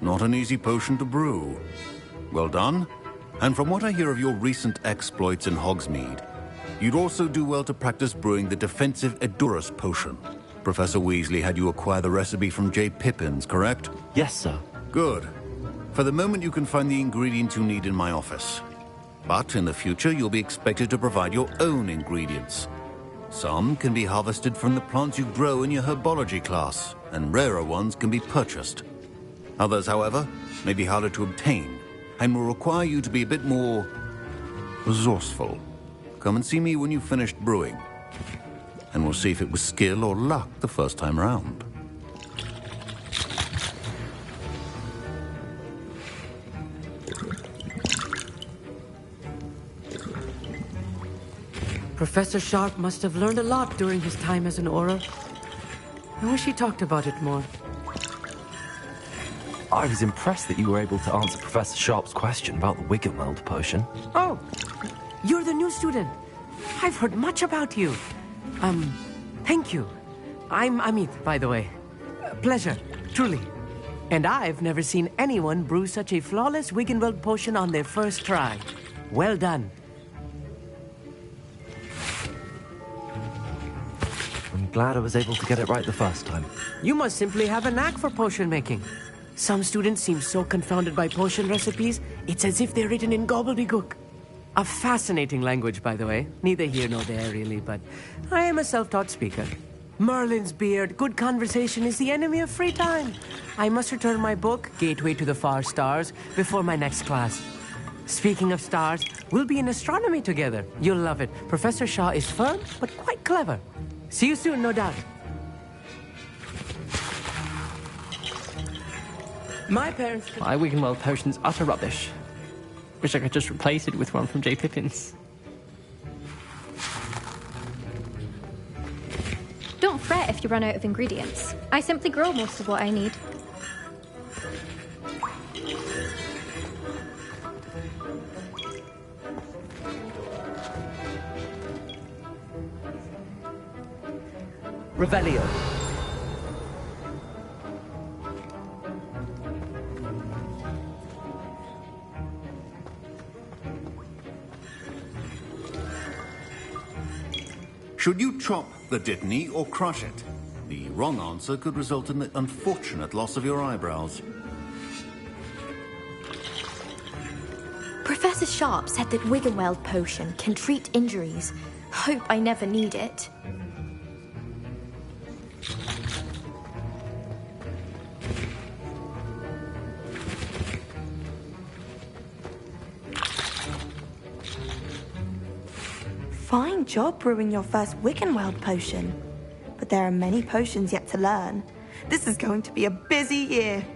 Not an easy potion to brew. Well done. And from what I hear of your recent exploits in Hogsmeade, you'd also do well to practice brewing the defensive Edurus potion. Professor Weasley had you acquire the recipe from J. Pippins, correct? Yes, sir. Good. For the moment, you can find the ingredients you need in my office. But in the future, you'll be expected to provide your own ingredients. Some can be harvested from the plants you grow in your herbology class, and rarer ones can be purchased. Others, however, may be harder to obtain, and will require you to be a bit more resourceful. Come and see me when you've finished brewing, and we'll see if it was skill or luck the first time round. Professor Sharp must have learned a lot during his time as an Auror. I wish he talked about it more. I was impressed that you were able to answer Professor Sharp's question about the Wigan-Weld potion. Oh, you're the new student. I've heard much about you. Thank you. I'm Amit, by the way. Pleasure, truly. And I've never seen anyone brew such a flawless Wigan-Weld potion on their first try. Well done. I'm glad I was able to get it right the first time. You must simply have a knack for potion making. Some students seem so confounded by potion recipes, it's as if they're written in gobbledygook. A fascinating language, by the way. Neither here nor there, really, but I am a self-taught speaker. Merlin's beard, good conversation is the enemy of free time. I must return my book, Gateway to the Far Stars, before my next class. Speaking of stars, we'll be in astronomy together. You'll love it. Professor Shaw is firm, but quite clever. See you soon, no doubt. My parents could... My Wiggenweld potion's utter rubbish. Wish I could just replace it with one from J. Pippin's. Don't fret if you run out of ingredients. I simply grow most of what I need. Revelio. Should you chop the dittany or crush it? The wrong answer could result in the unfortunate loss of your eyebrows. Professor Sharp said that Wiggenweld potion can treat injuries. Hope I never need it. Fine job brewing your first Wiggenweld potion. But there are many potions yet to learn. This is going to be a busy year.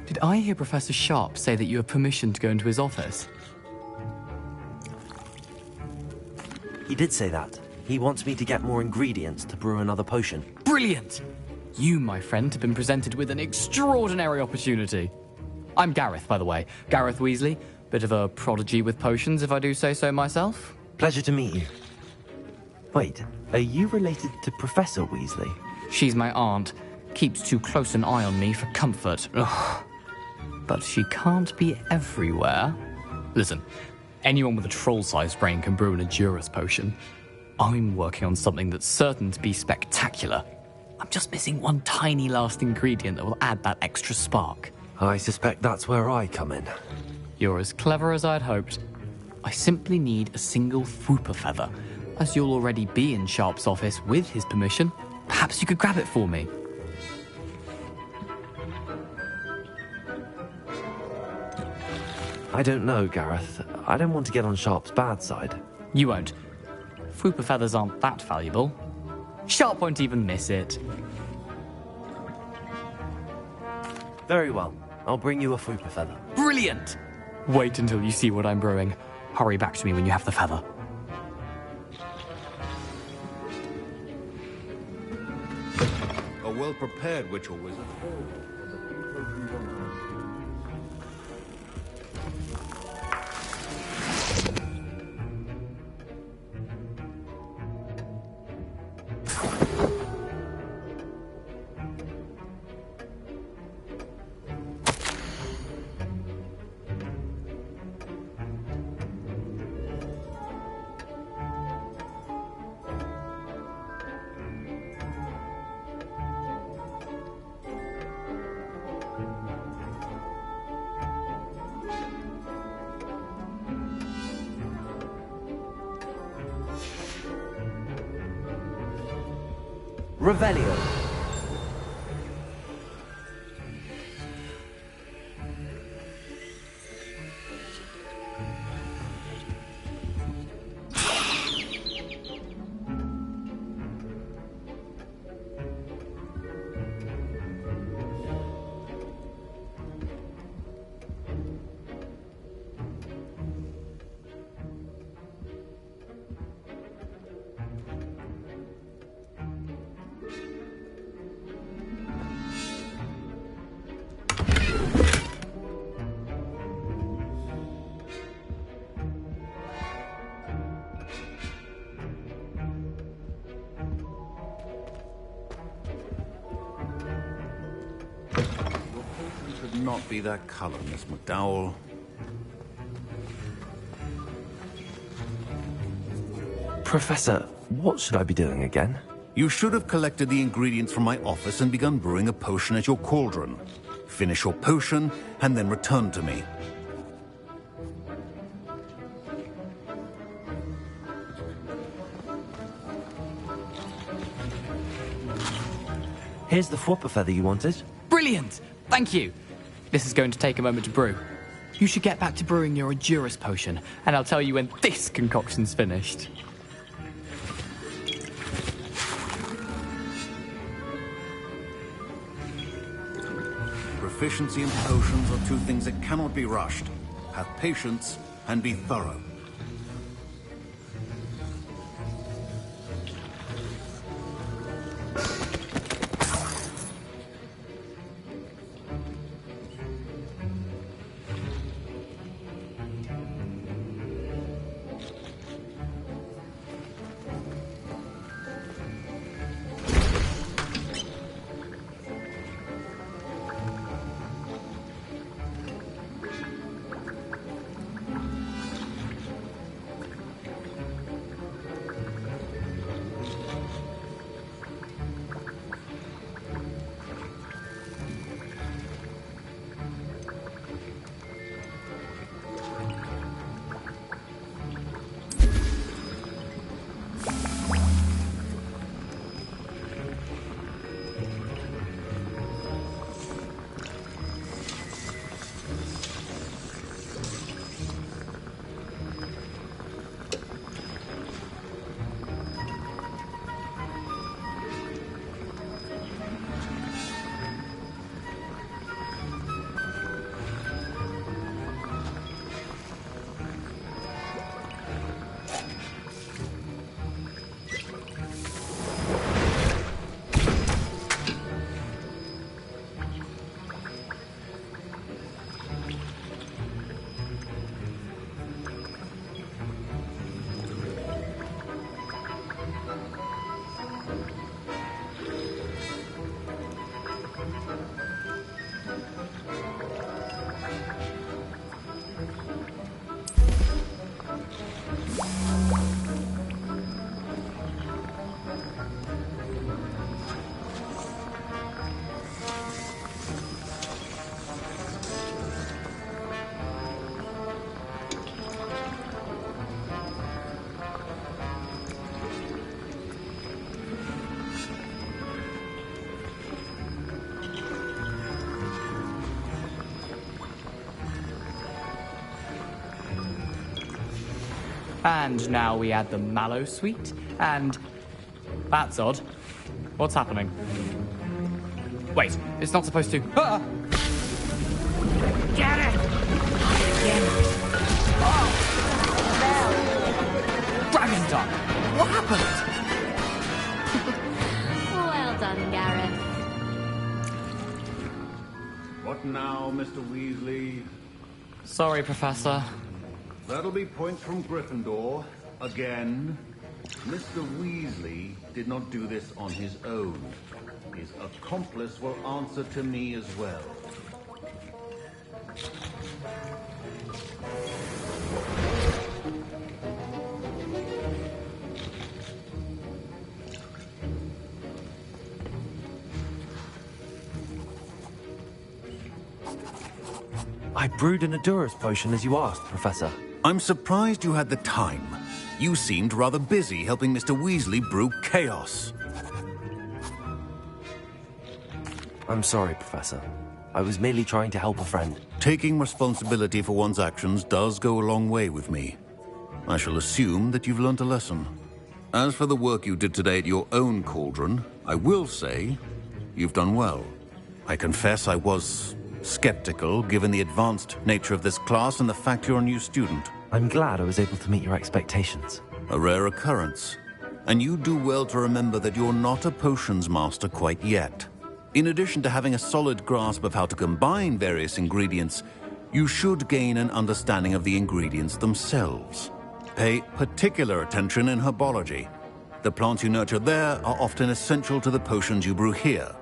Did I hear Professor Sharp say that you have permission to go into his office? He did say that. He wants me to get more ingredients to brew another potion. Brilliant! You, my friend, have been presented with an extraordinary opportunity. I'm Gareth, by the way. Gareth Weasley. Bit of a prodigy with potions, if I do say so myself. Pleasure to meet you. Wait, are you related to Professor Weasley? She's my aunt. Keeps too close an eye on me for comfort. Ugh. But she can't be everywhere. Listen, anyone with a troll-sized brain can brew an Edurus potion. I'm working on something that's certain to be spectacular. I'm just missing one tiny last ingredient that will add that extra spark. I suspect that's where I come in. You're as clever as I'd hoped. I simply need a single Fwooper feather. As you'll already be in Sharp's office with his permission, perhaps you could grab it for me. I don't know, Gareth. I don't want to get on Sharp's bad side. You won't. Fwooper feathers aren't that valuable. Sharp won't even miss it. Very well. I'll bring you a Fwooper feather. Brilliant! Wait until you see what I'm brewing. Hurry back to me when you have the feather. A well-prepared witch or wizard. Revelio. Not be that color, Miss McDowell. Professor, what should I be doing again? You should have collected the ingredients from my office and begun brewing a potion at your cauldron. Finish your potion and then return to me. Here's the whopper feather you wanted. Brilliant! Thank you! This is going to take a moment to brew. You should get back to brewing your Endurus potion, and I'll tell you when this concoction's finished. Proficiency in potions are two things that cannot be rushed. Have patience and be thorough. And now we add the mallow sweet, and... That's odd. What's happening? Wait, it's not supposed to... Ah! Get it! Dragon Duck! What happened? Well done, Gareth. What now, Mr. Weasley? Sorry, Professor. That'll be points from Gryffindor. Again. Mr. Weasley did not do this on his own. His accomplice will answer to me as well. I brewed an Endurus potion as you asked, Professor. I'm surprised you had the time. You seemed rather busy helping Mr. Weasley brew chaos. I'm sorry, Professor. I was merely trying to help a friend. Taking responsibility for one's actions does go a long way with me. I shall assume that you've learnt a lesson. As for the work you did today at your own cauldron, I will say you've done well. I confess I was skeptical, given the advanced nature of this class and the fact you're a new student. I'm glad I was able to meet your expectations. A rare occurrence. And you do well to remember that you're not a potions master quite yet. In addition to having a solid grasp of how to combine various ingredients, you should gain an understanding of the ingredients themselves. Pay particular attention in herbology. The plants you nurture there are often essential to the potions you brew here.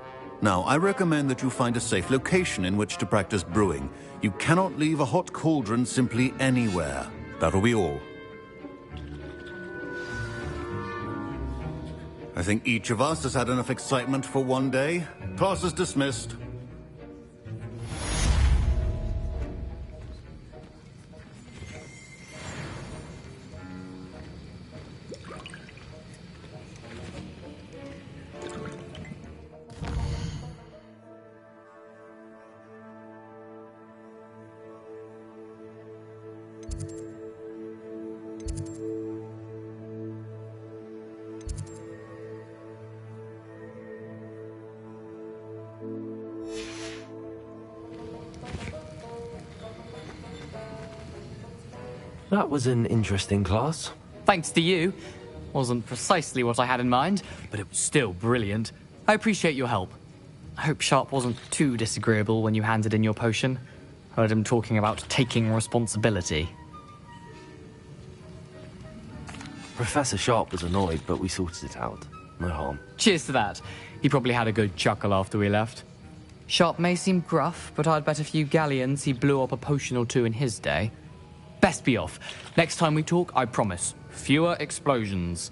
Now, I recommend that you find a safe location in which to practice brewing. You cannot leave a hot cauldron simply anywhere. That'll be all. I think each of us has had enough excitement for one day. Class is dismissed. That was an interesting class. Thanks to you. Wasn't precisely what I had in mind, but it was still brilliant. I appreciate your help. I hope Sharp wasn't too disagreeable when you handed in your potion. Heard him talking about taking responsibility. Professor Sharp was annoyed, but we sorted it out. No harm. Cheers to that. He probably had a good chuckle after we left. Sharp may seem gruff, but I'd bet a few galleons he blew up a potion or two in his day. Best be off. Next time we talk, I promise, fewer explosions.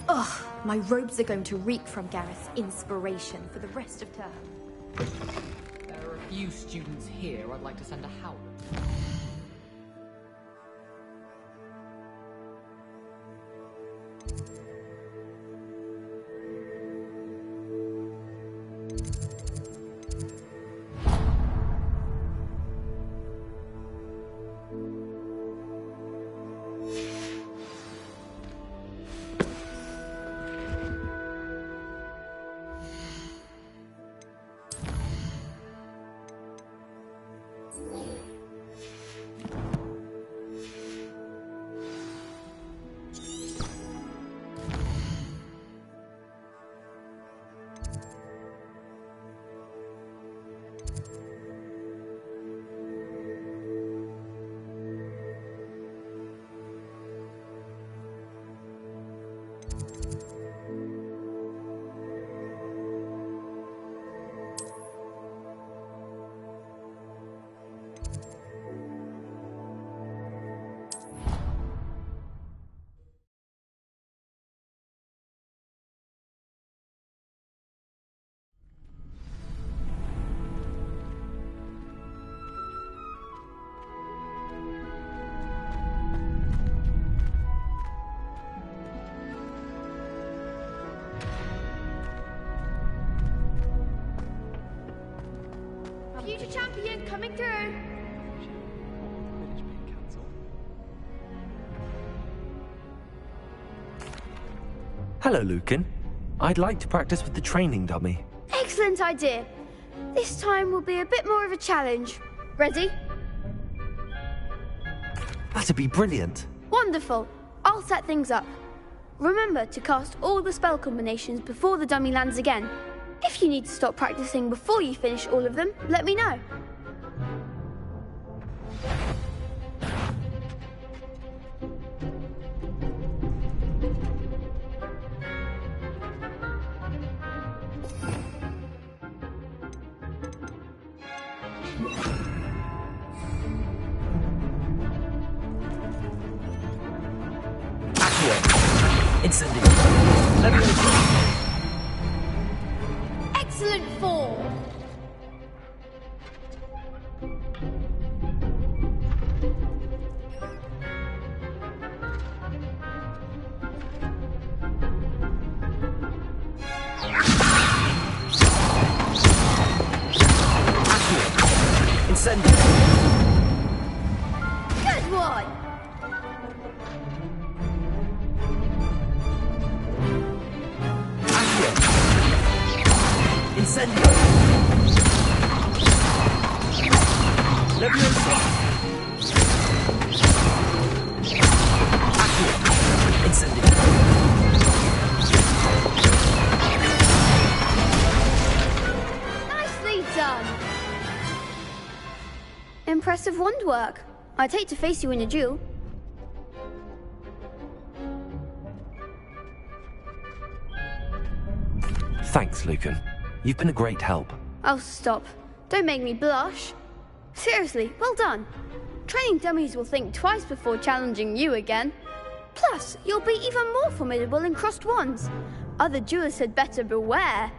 Ugh, my robes are going to reek from Gareth's inspiration for the rest of term. There are a few students here I'd like to send a howl. Future champion coming through. Hello, Lucan. I'd like to practice with the training dummy. Excellent idea. This time will be a bit more of a challenge. Ready? That'd be brilliant. Wonderful. I'll set things up. Remember to cast all the spell combinations before the dummy lands again. If you need to stop practicing before you finish all of them, let me know. Excellent form! Incendio! Good one! Incendio! Leviosa! Accio! Incendio! Nicely done! Impressive wand work. I'd hate to face you in a duel. Thanks, Lucan. You've been a great help. Oh, stop. Don't make me blush. Seriously, well done. Training dummies will think twice before challenging you again. Plus, you'll be even more formidable in crossed wands. Other duelists had better beware.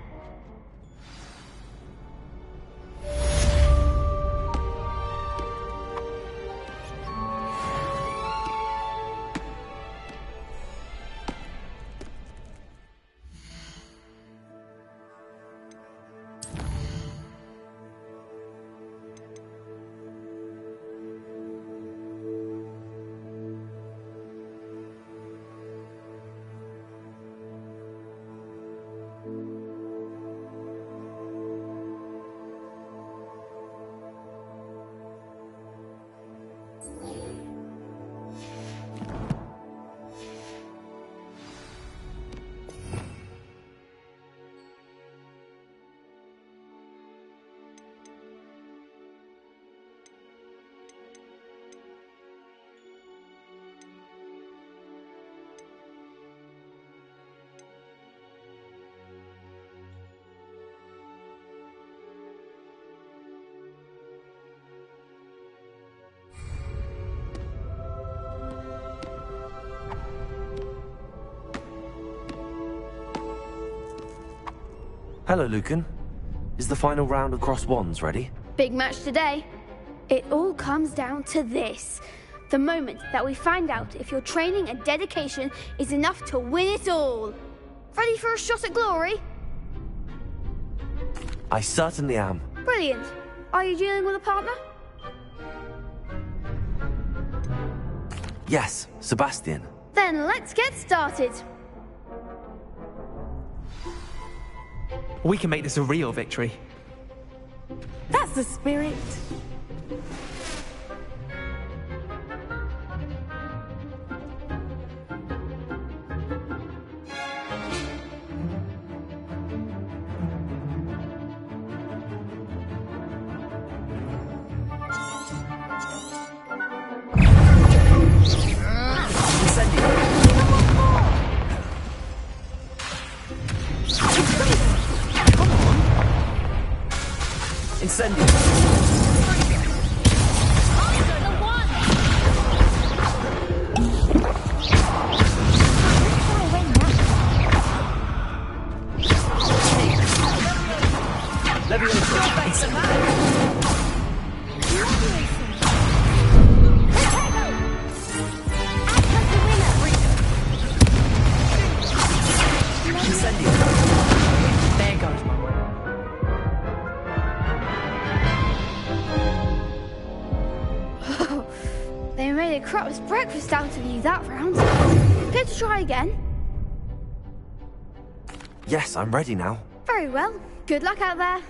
Hello, Lucan. Is the final round of crossed wands ready? Big match today. It all comes down to this. The moment that we find out if your training and dedication is enough to win it all. Ready for a shot at glory? I certainly am. Brilliant. Are you dealing with a partner? Yes, Sebastian. Then let's get started. We can make this a real victory. That's the spirit. Incendio! There goes my way. They made a crap's breakfast out of you that round. Care to try again? Yes, I'm ready now. Very well. Good luck out there.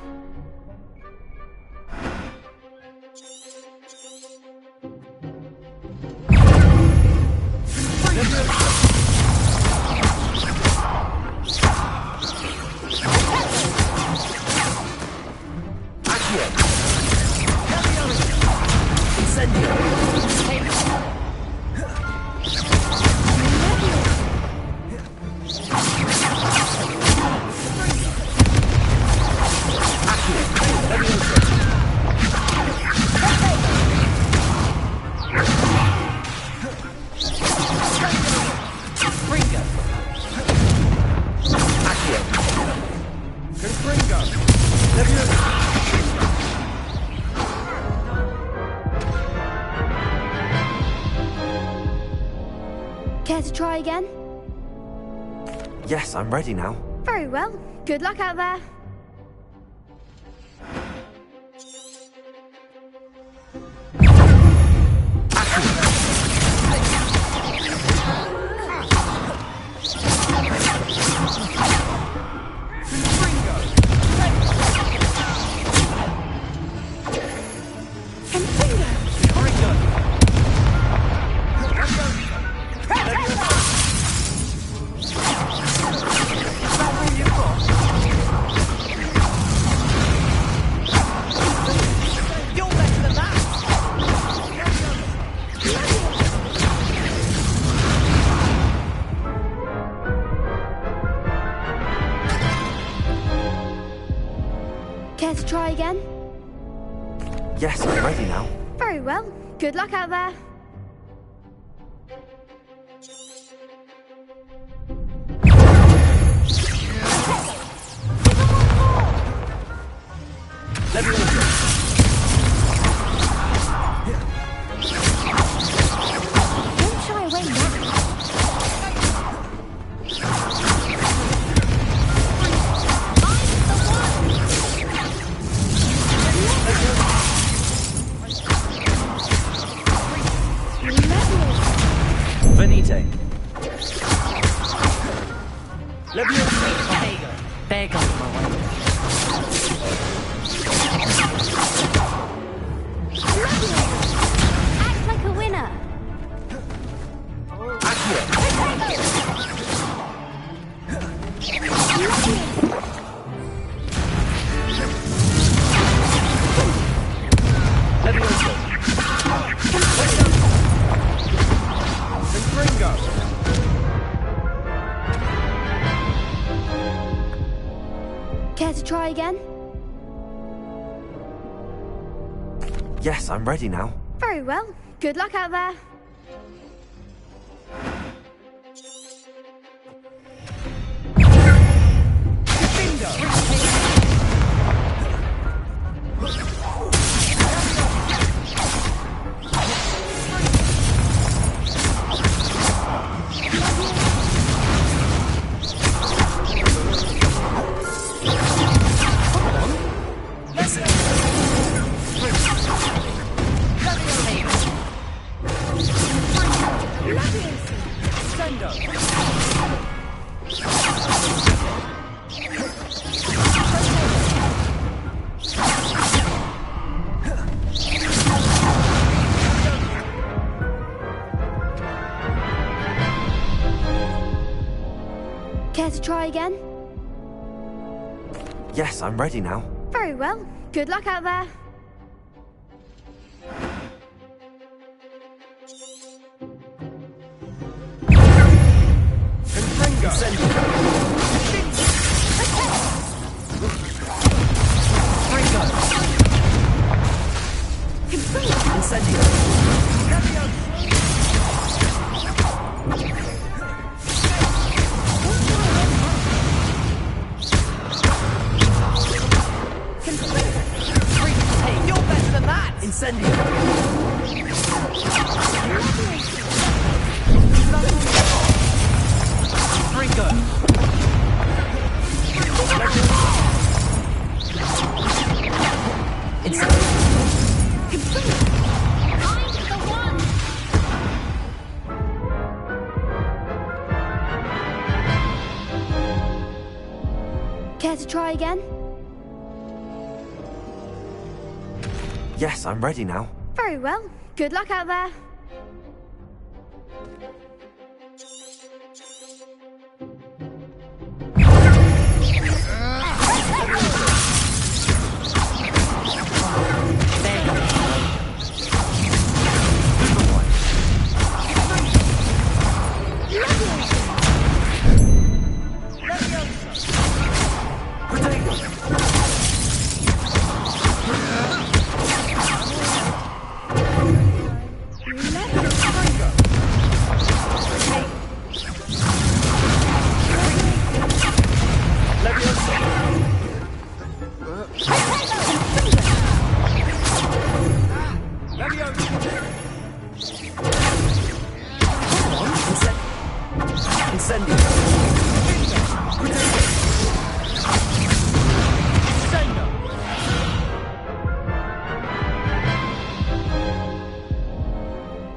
to try again? Yes, I'm ready now. Very well. Good luck out there. Care to try again? Yes, I'm ready now. Very well. Good luck out there. Don't shy away now. Venite. Leviosa. There you go, my wife. Act like a winner. Care to try again? Yes, I'm ready now. Very well. Good luck out there. Care to try again? Yes, I'm ready now. Very well. Good luck out there. Care to try again? Yes, I'm ready now. Very well. Good luck out there.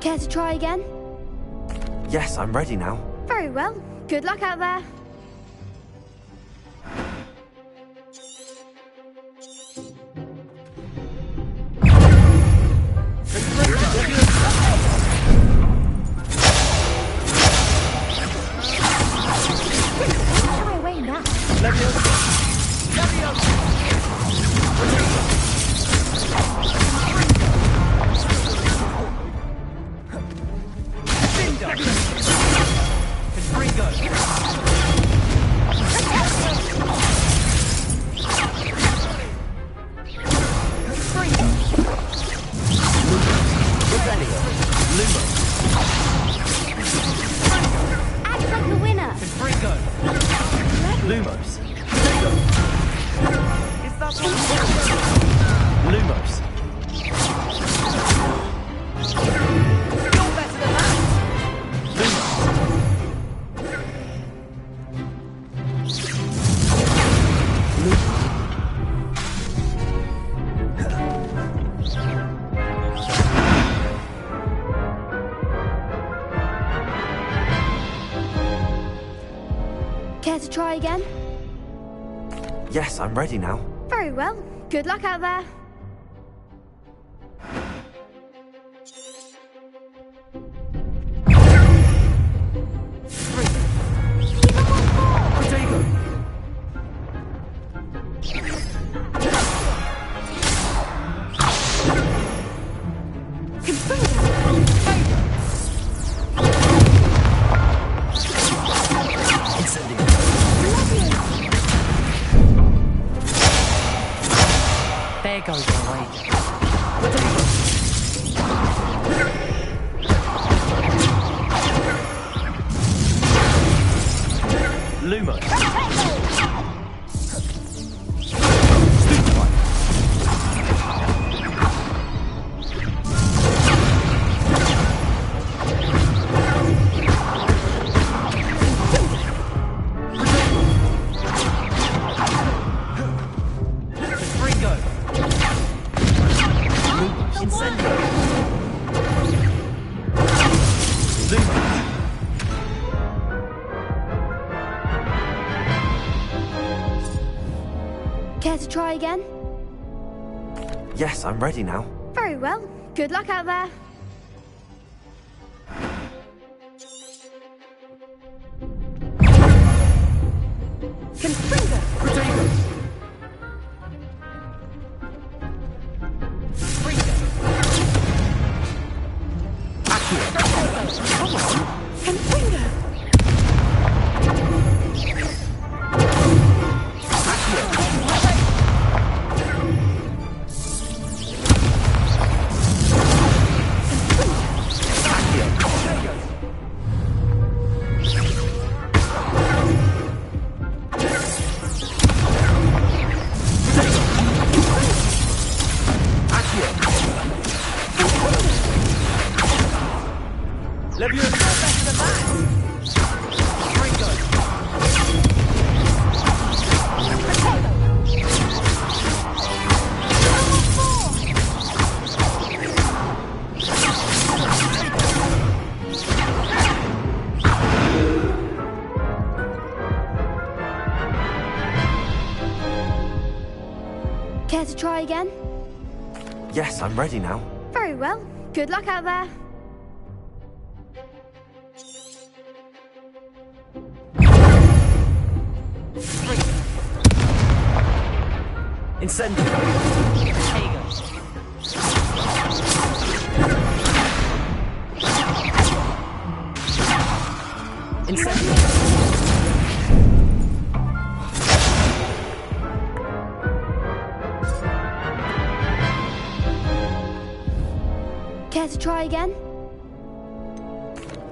Care to try again? Yes, I'm ready now. Very well. Good luck out there. Shy away now. Act like the winner. Lumos. Lumos. You're better than that! Care to try again? Yes, I'm ready now. Very well. Good luck out there. There goes my wager. Lumos. Care to try again? Yes, I'm ready now. Very well. Good luck out there. Confringo! Come on! Confringo! Care to try again? Yes, I'm ready now. Very well. Good luck out there. Incendio. Care to try again?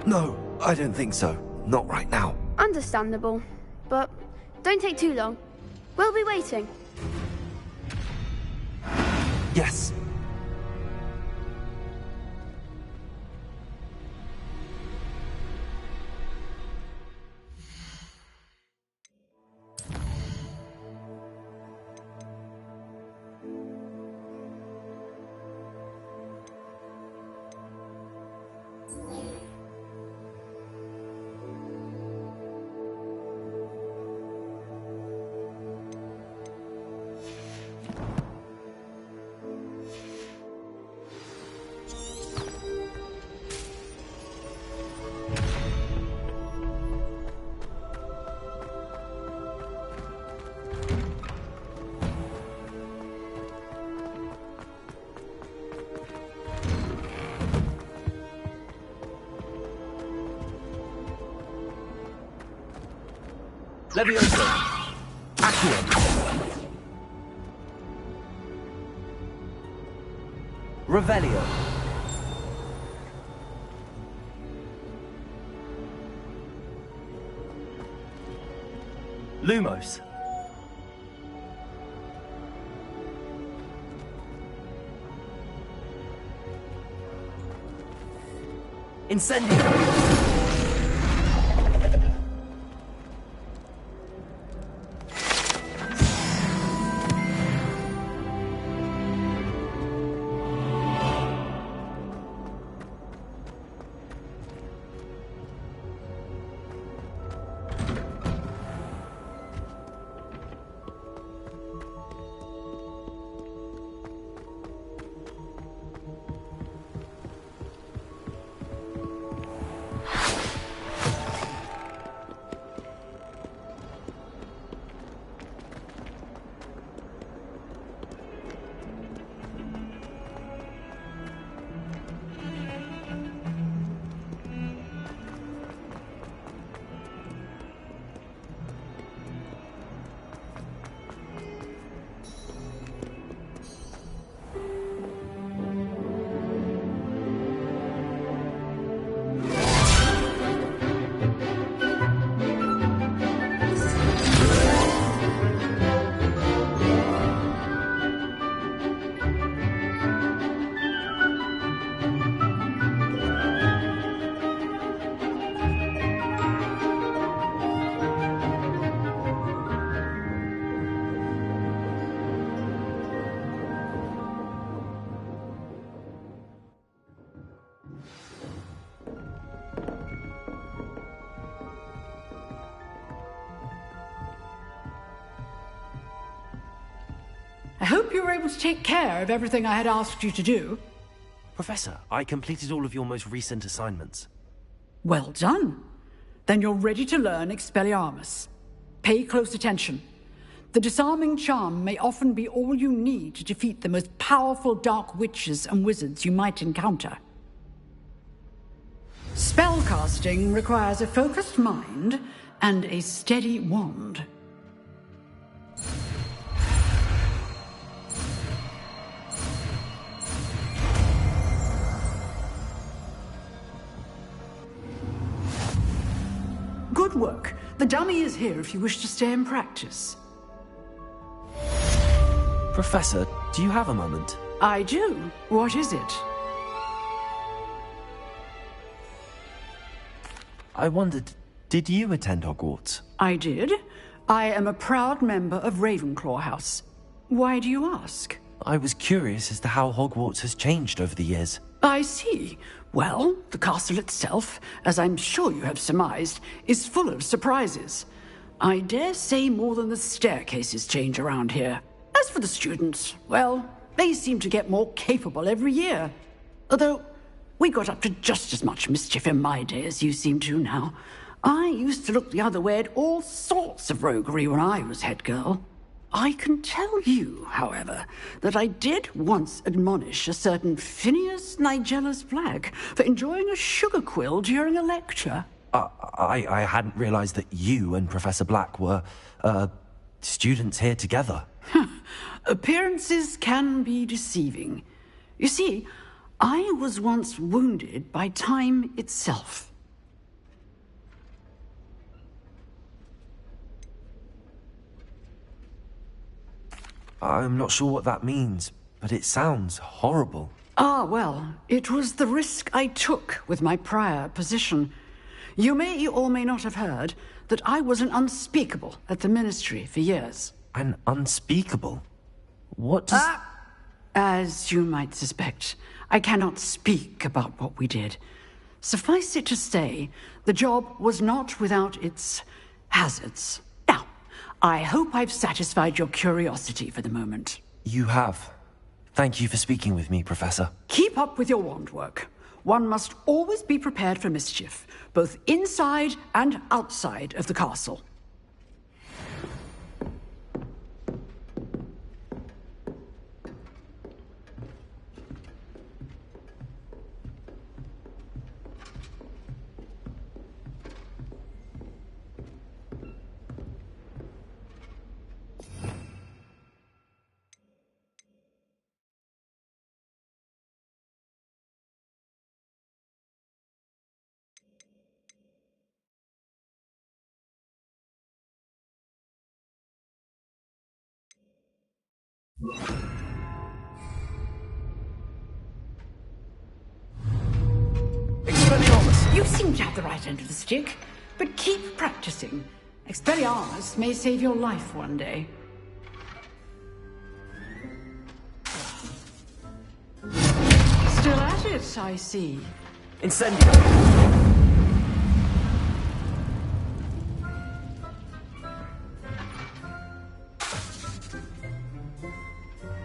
No, I don't think so. Not right now. Understandable. But don't take too long. We'll be waiting. Yes. Levioso! Accio! Revelio! Lumos! Incendio! I hope you were able to take care of everything I had asked you to do. Professor, I completed all of your most recent assignments. Well done. Then you're ready to learn Expelliarmus. Pay close attention. The disarming charm may often be all you need to defeat the most powerful dark witches and wizards you might encounter. Spellcasting requires a focused mind and a steady wand. Good work. The dummy is here if you wish to stay and practice. Professor, do you have a moment? I do. What is it? I wondered, did you attend Hogwarts? I did. I am a proud member of Ravenclaw House. Why do you ask? I was curious as to how Hogwarts has changed over the years. I see. Well, the castle itself, as I'm sure you have surmised, is full of surprises. I dare say more than the staircases change around here. As for the students, well, they seem to get more capable every year. Although, we got up to just as much mischief in my day as you seem to now. I used to look the other way at all sorts of roguery when I was head girl. I can tell you, however, that I did once admonish a certain Phineas Nigellus Black for enjoying a sugar quill during a lecture. I hadn't realized that you and Professor Black were, students here together. Appearances can be deceiving. You see, I was once wounded by time itself. I'm not sure what that means, but it sounds horrible. Ah, well, it was the risk I took with my prior position. You may or may not have heard that I was an unspeakable at the Ministry for years. An unspeakable? What does... As you might suspect, I cannot speak about what we did. Suffice it to say, the job was not without its hazards. Now, I hope I've satisfied your curiosity for the moment. You have. Thank you for speaking with me, Professor. Keep up with your wand work. One must always be prepared for mischief, both inside and outside of the castle. You seem to have the right end of the stick, but keep practicing. Expelliarmus may save your life one day. Still at it, I see. Incendio!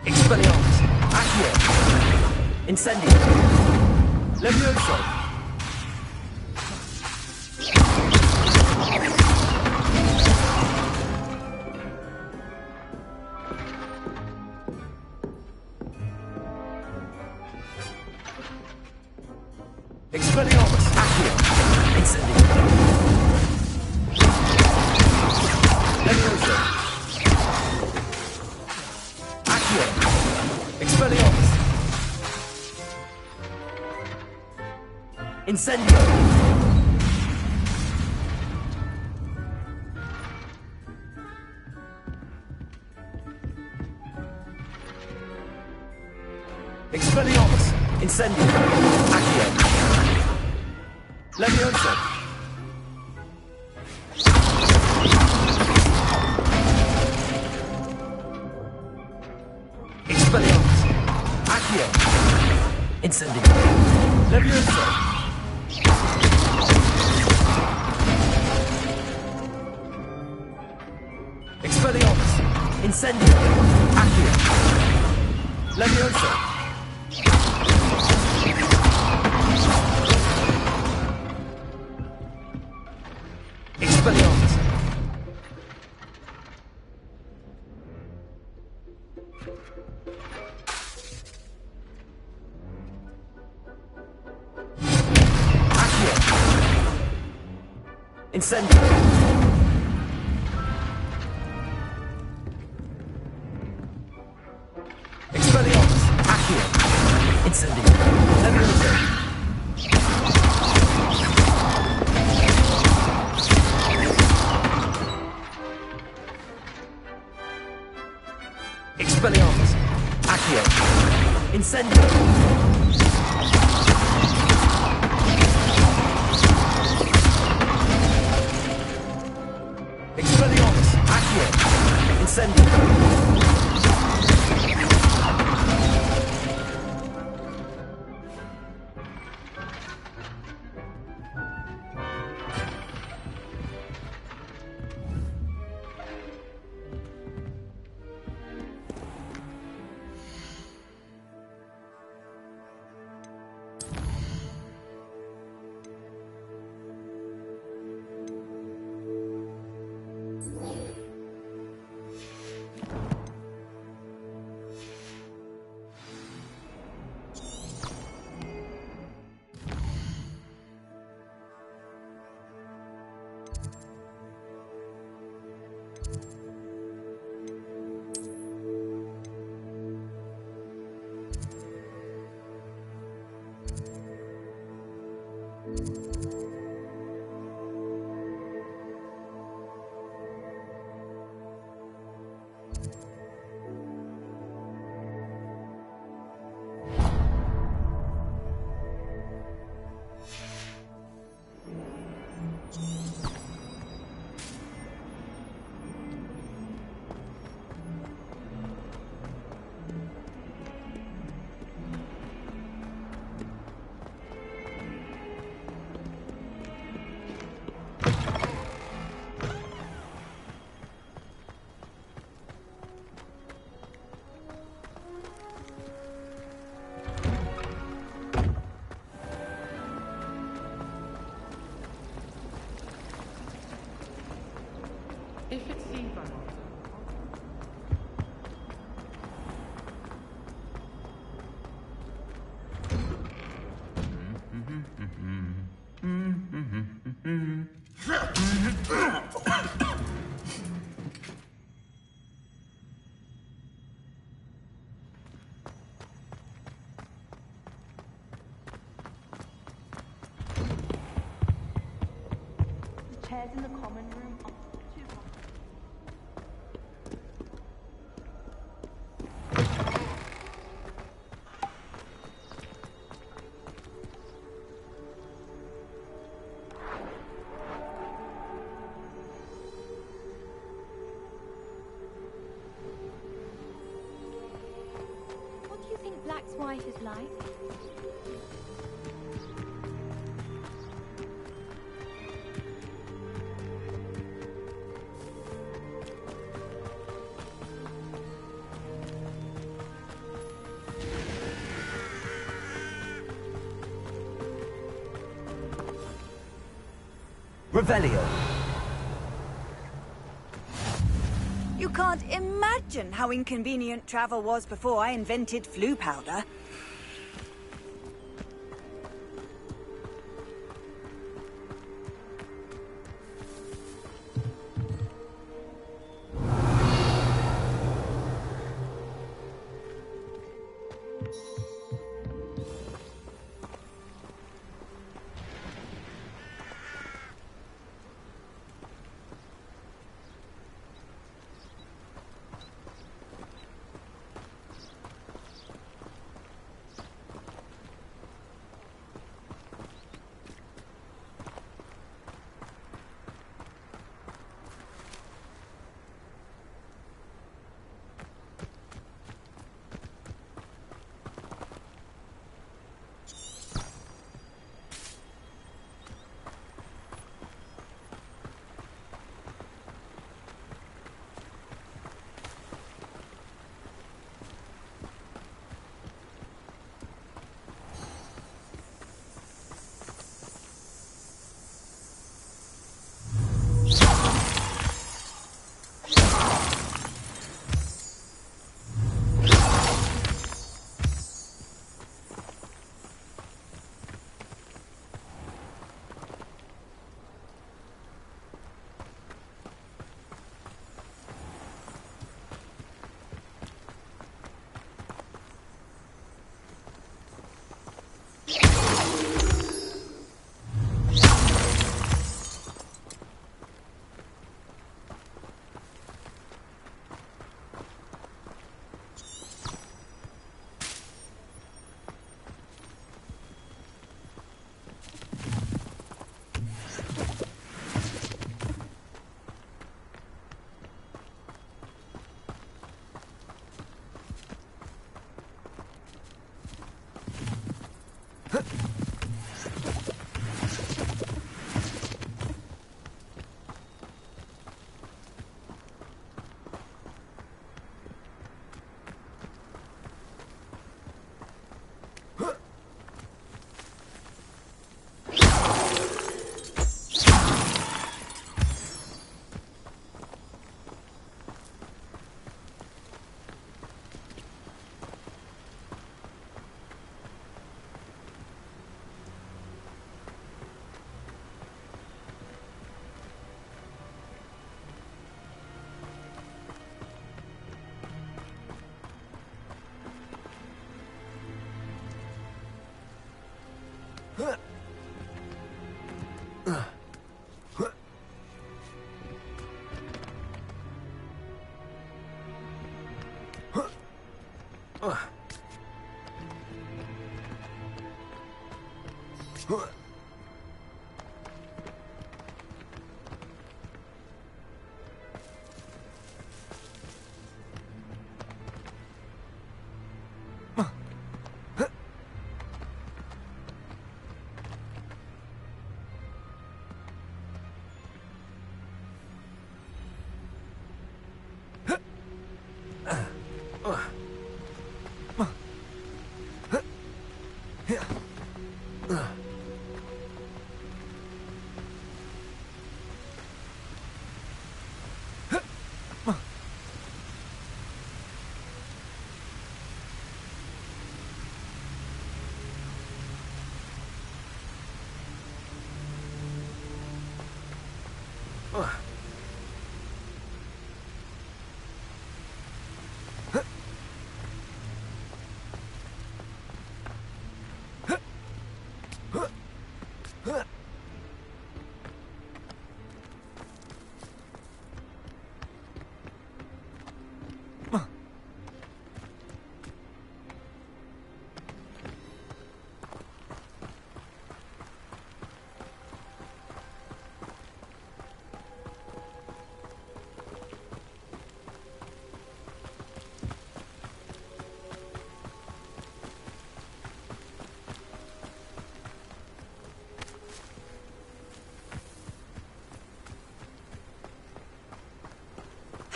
Expelliarmus! Accio! Incendio! Levioso! Expelliarmus! Accio! Incendio! Levioso! Accio! Expelliarmus! Incendio! Expelliarmus! Incendio! Accio! Levioso! Expelliarmus! Accio! Incendio! Levioso! Expelliarmus! Incendio! Accio! Levioso! Expelliarmus! Accio! Incendio! Expelliarmus! Accio! Incendio! Levioso! Expelliarmus! Accio! Incendio! Expelliarmus! Accio! Incendio! Chairs in the common room are too What do you think Black's wife is like? Revelio. You can't imagine how inconvenient travel was before I invented flu powder.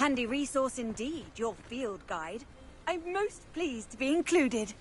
handy resource indeed, your field guide. I'm most pleased to be included.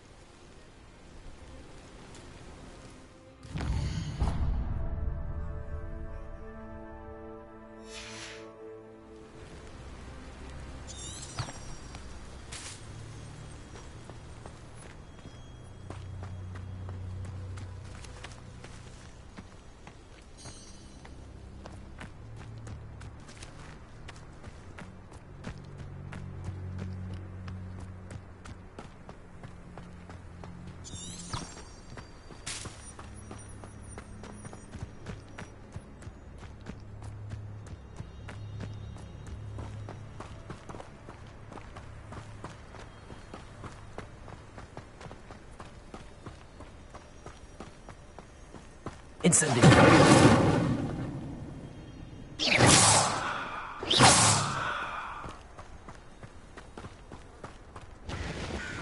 Incendio. Levioso.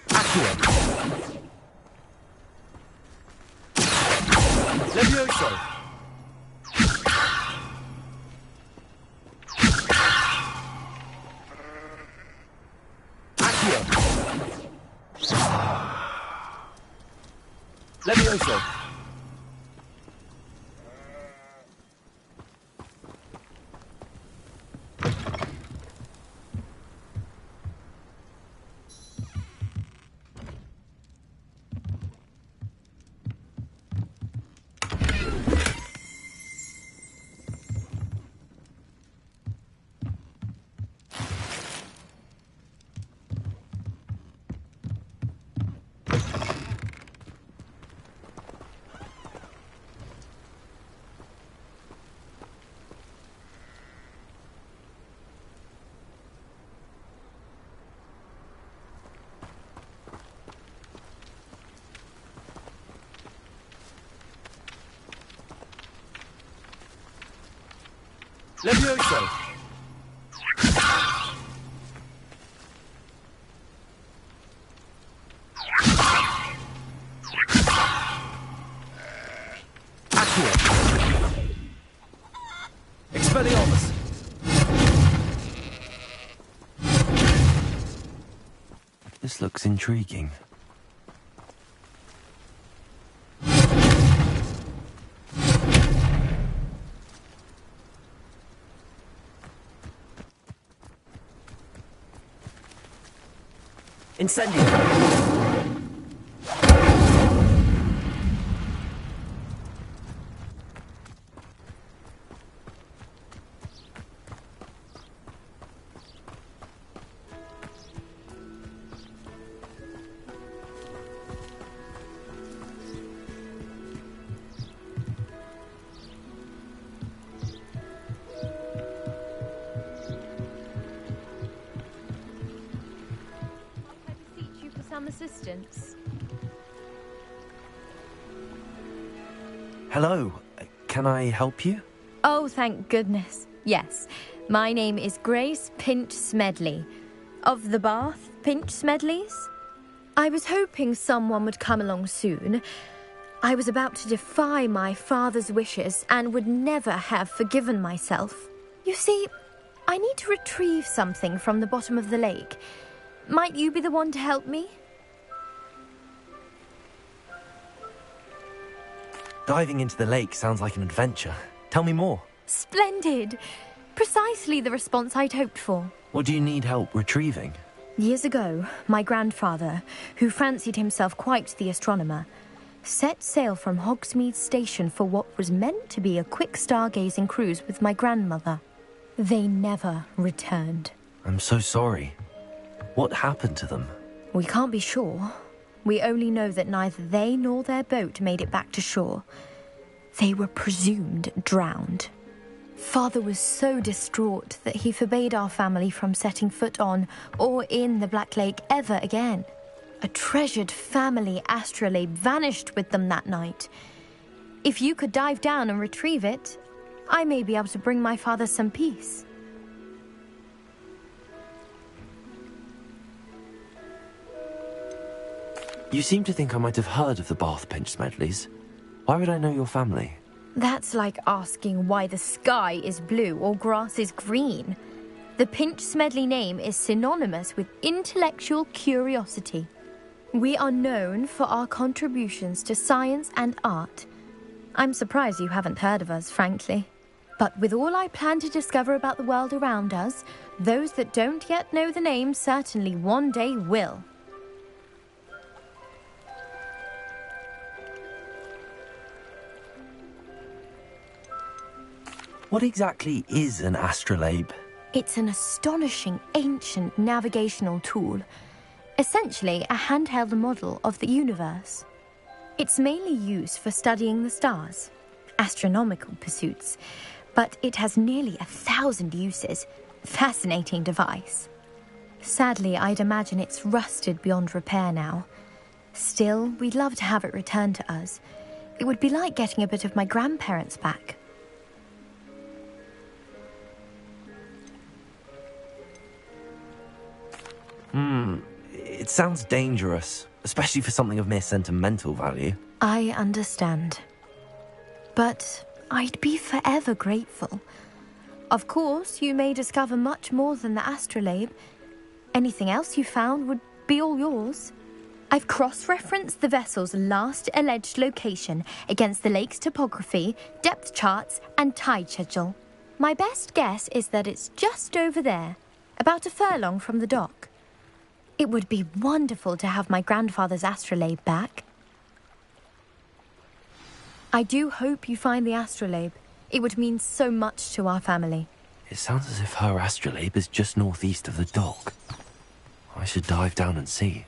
Accio. Levioso. Levioso. Accio. Expelliarmus. This looks intriguing. Incendio! Some assistance. Hello, can I help you? Oh, thank goodness. Yes, my name is Grace Pinch Smedley, of the Bath Pinch Smedleys. I was hoping someone would come along soon. I was about to defy my father's wishes and would never have forgiven myself. You see, I need to retrieve something from the bottom of the lake. Might you be the one to help me? Diving into the lake sounds like an adventure. Tell me more. Splendid! Precisely the response I'd hoped for. What do you need help retrieving? Years ago, my grandfather, who fancied himself quite the astronomer, set sail from Hogsmeade Station for what was meant to be a quick stargazing cruise with my grandmother. They never returned. I'm so sorry. What happened to them? We can't be sure. We only know that neither they nor their boat made it back to shore. They were presumed drowned. Father was so distraught that he forbade our family from setting foot on or in the Black Lake ever again. A treasured family astrolabe vanished with them that night. If you could dive down and retrieve it, I may be able to bring my father some peace. You seem to think I might have heard of the Bath Pinch Smedleys. Why would I know your family? That's like asking why the sky is blue or grass is green. The Pinch Smedley name is synonymous with intellectual curiosity. We are known for our contributions to science and art. I'm surprised you haven't heard of us, frankly. But with all I plan to discover about the world around us, those that don't yet know the name certainly one day will. What exactly is an astrolabe? It's an astonishing ancient navigational tool, essentially a handheld model of the universe. It's mainly used for studying the stars, astronomical pursuits, but it has nearly 1,000 uses. Fascinating device. Sadly, I'd imagine it's rusted beyond repair now. Still, we'd love to have it returned to us. It would be like getting a bit of my grandparents back. It sounds dangerous, especially for something of mere sentimental value. I understand. But I'd be forever grateful. Of course, you may discover much more than the astrolabe. Anything else you found would be all yours. I've cross-referenced the vessel's last alleged location against the lake's topography, depth charts, and tide schedule. My best guess is that it's just over there, about a furlong from the dock. It would be wonderful to have my grandfather's astrolabe back. I do hope you find the astrolabe. It would mean so much to our family. It sounds as if her astrolabe is just northeast of the dock. I should dive down and see.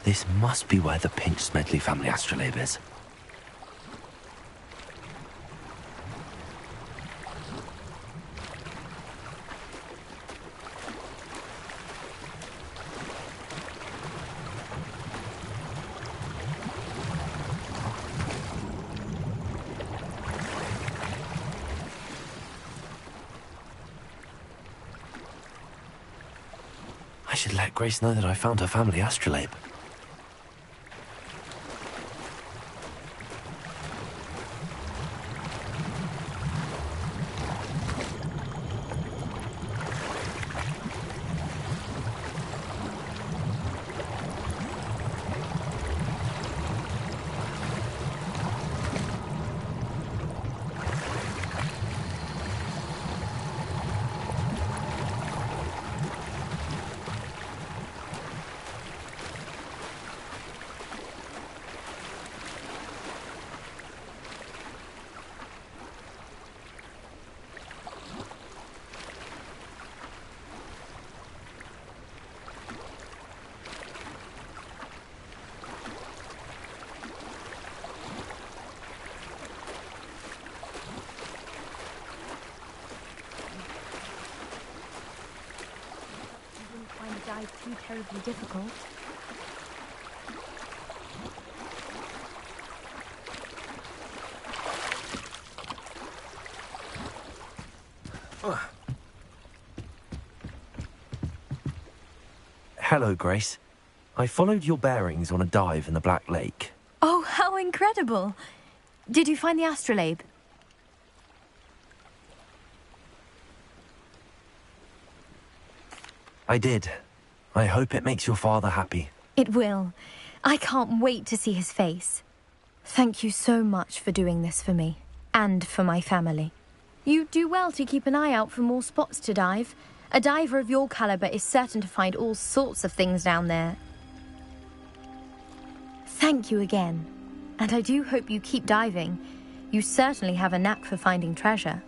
This must be where the Pinch Smedley family astrolabe is. I should let Grace know that I found her family astrolabe. dive too terribly difficult. Hello, Grace. I followed your bearings on a dive in the Black Lake. Oh, how incredible! Did you find the astrolabe? I did. I hope it makes your father happy. It will. I can't wait to see his face. Thank you so much for doing this for me, and for my family. You do well to keep an eye out for more spots to dive. A diver of your caliber is certain to find all sorts of things down there. Thank you again, and I do hope you keep diving. You certainly have a knack for finding treasure.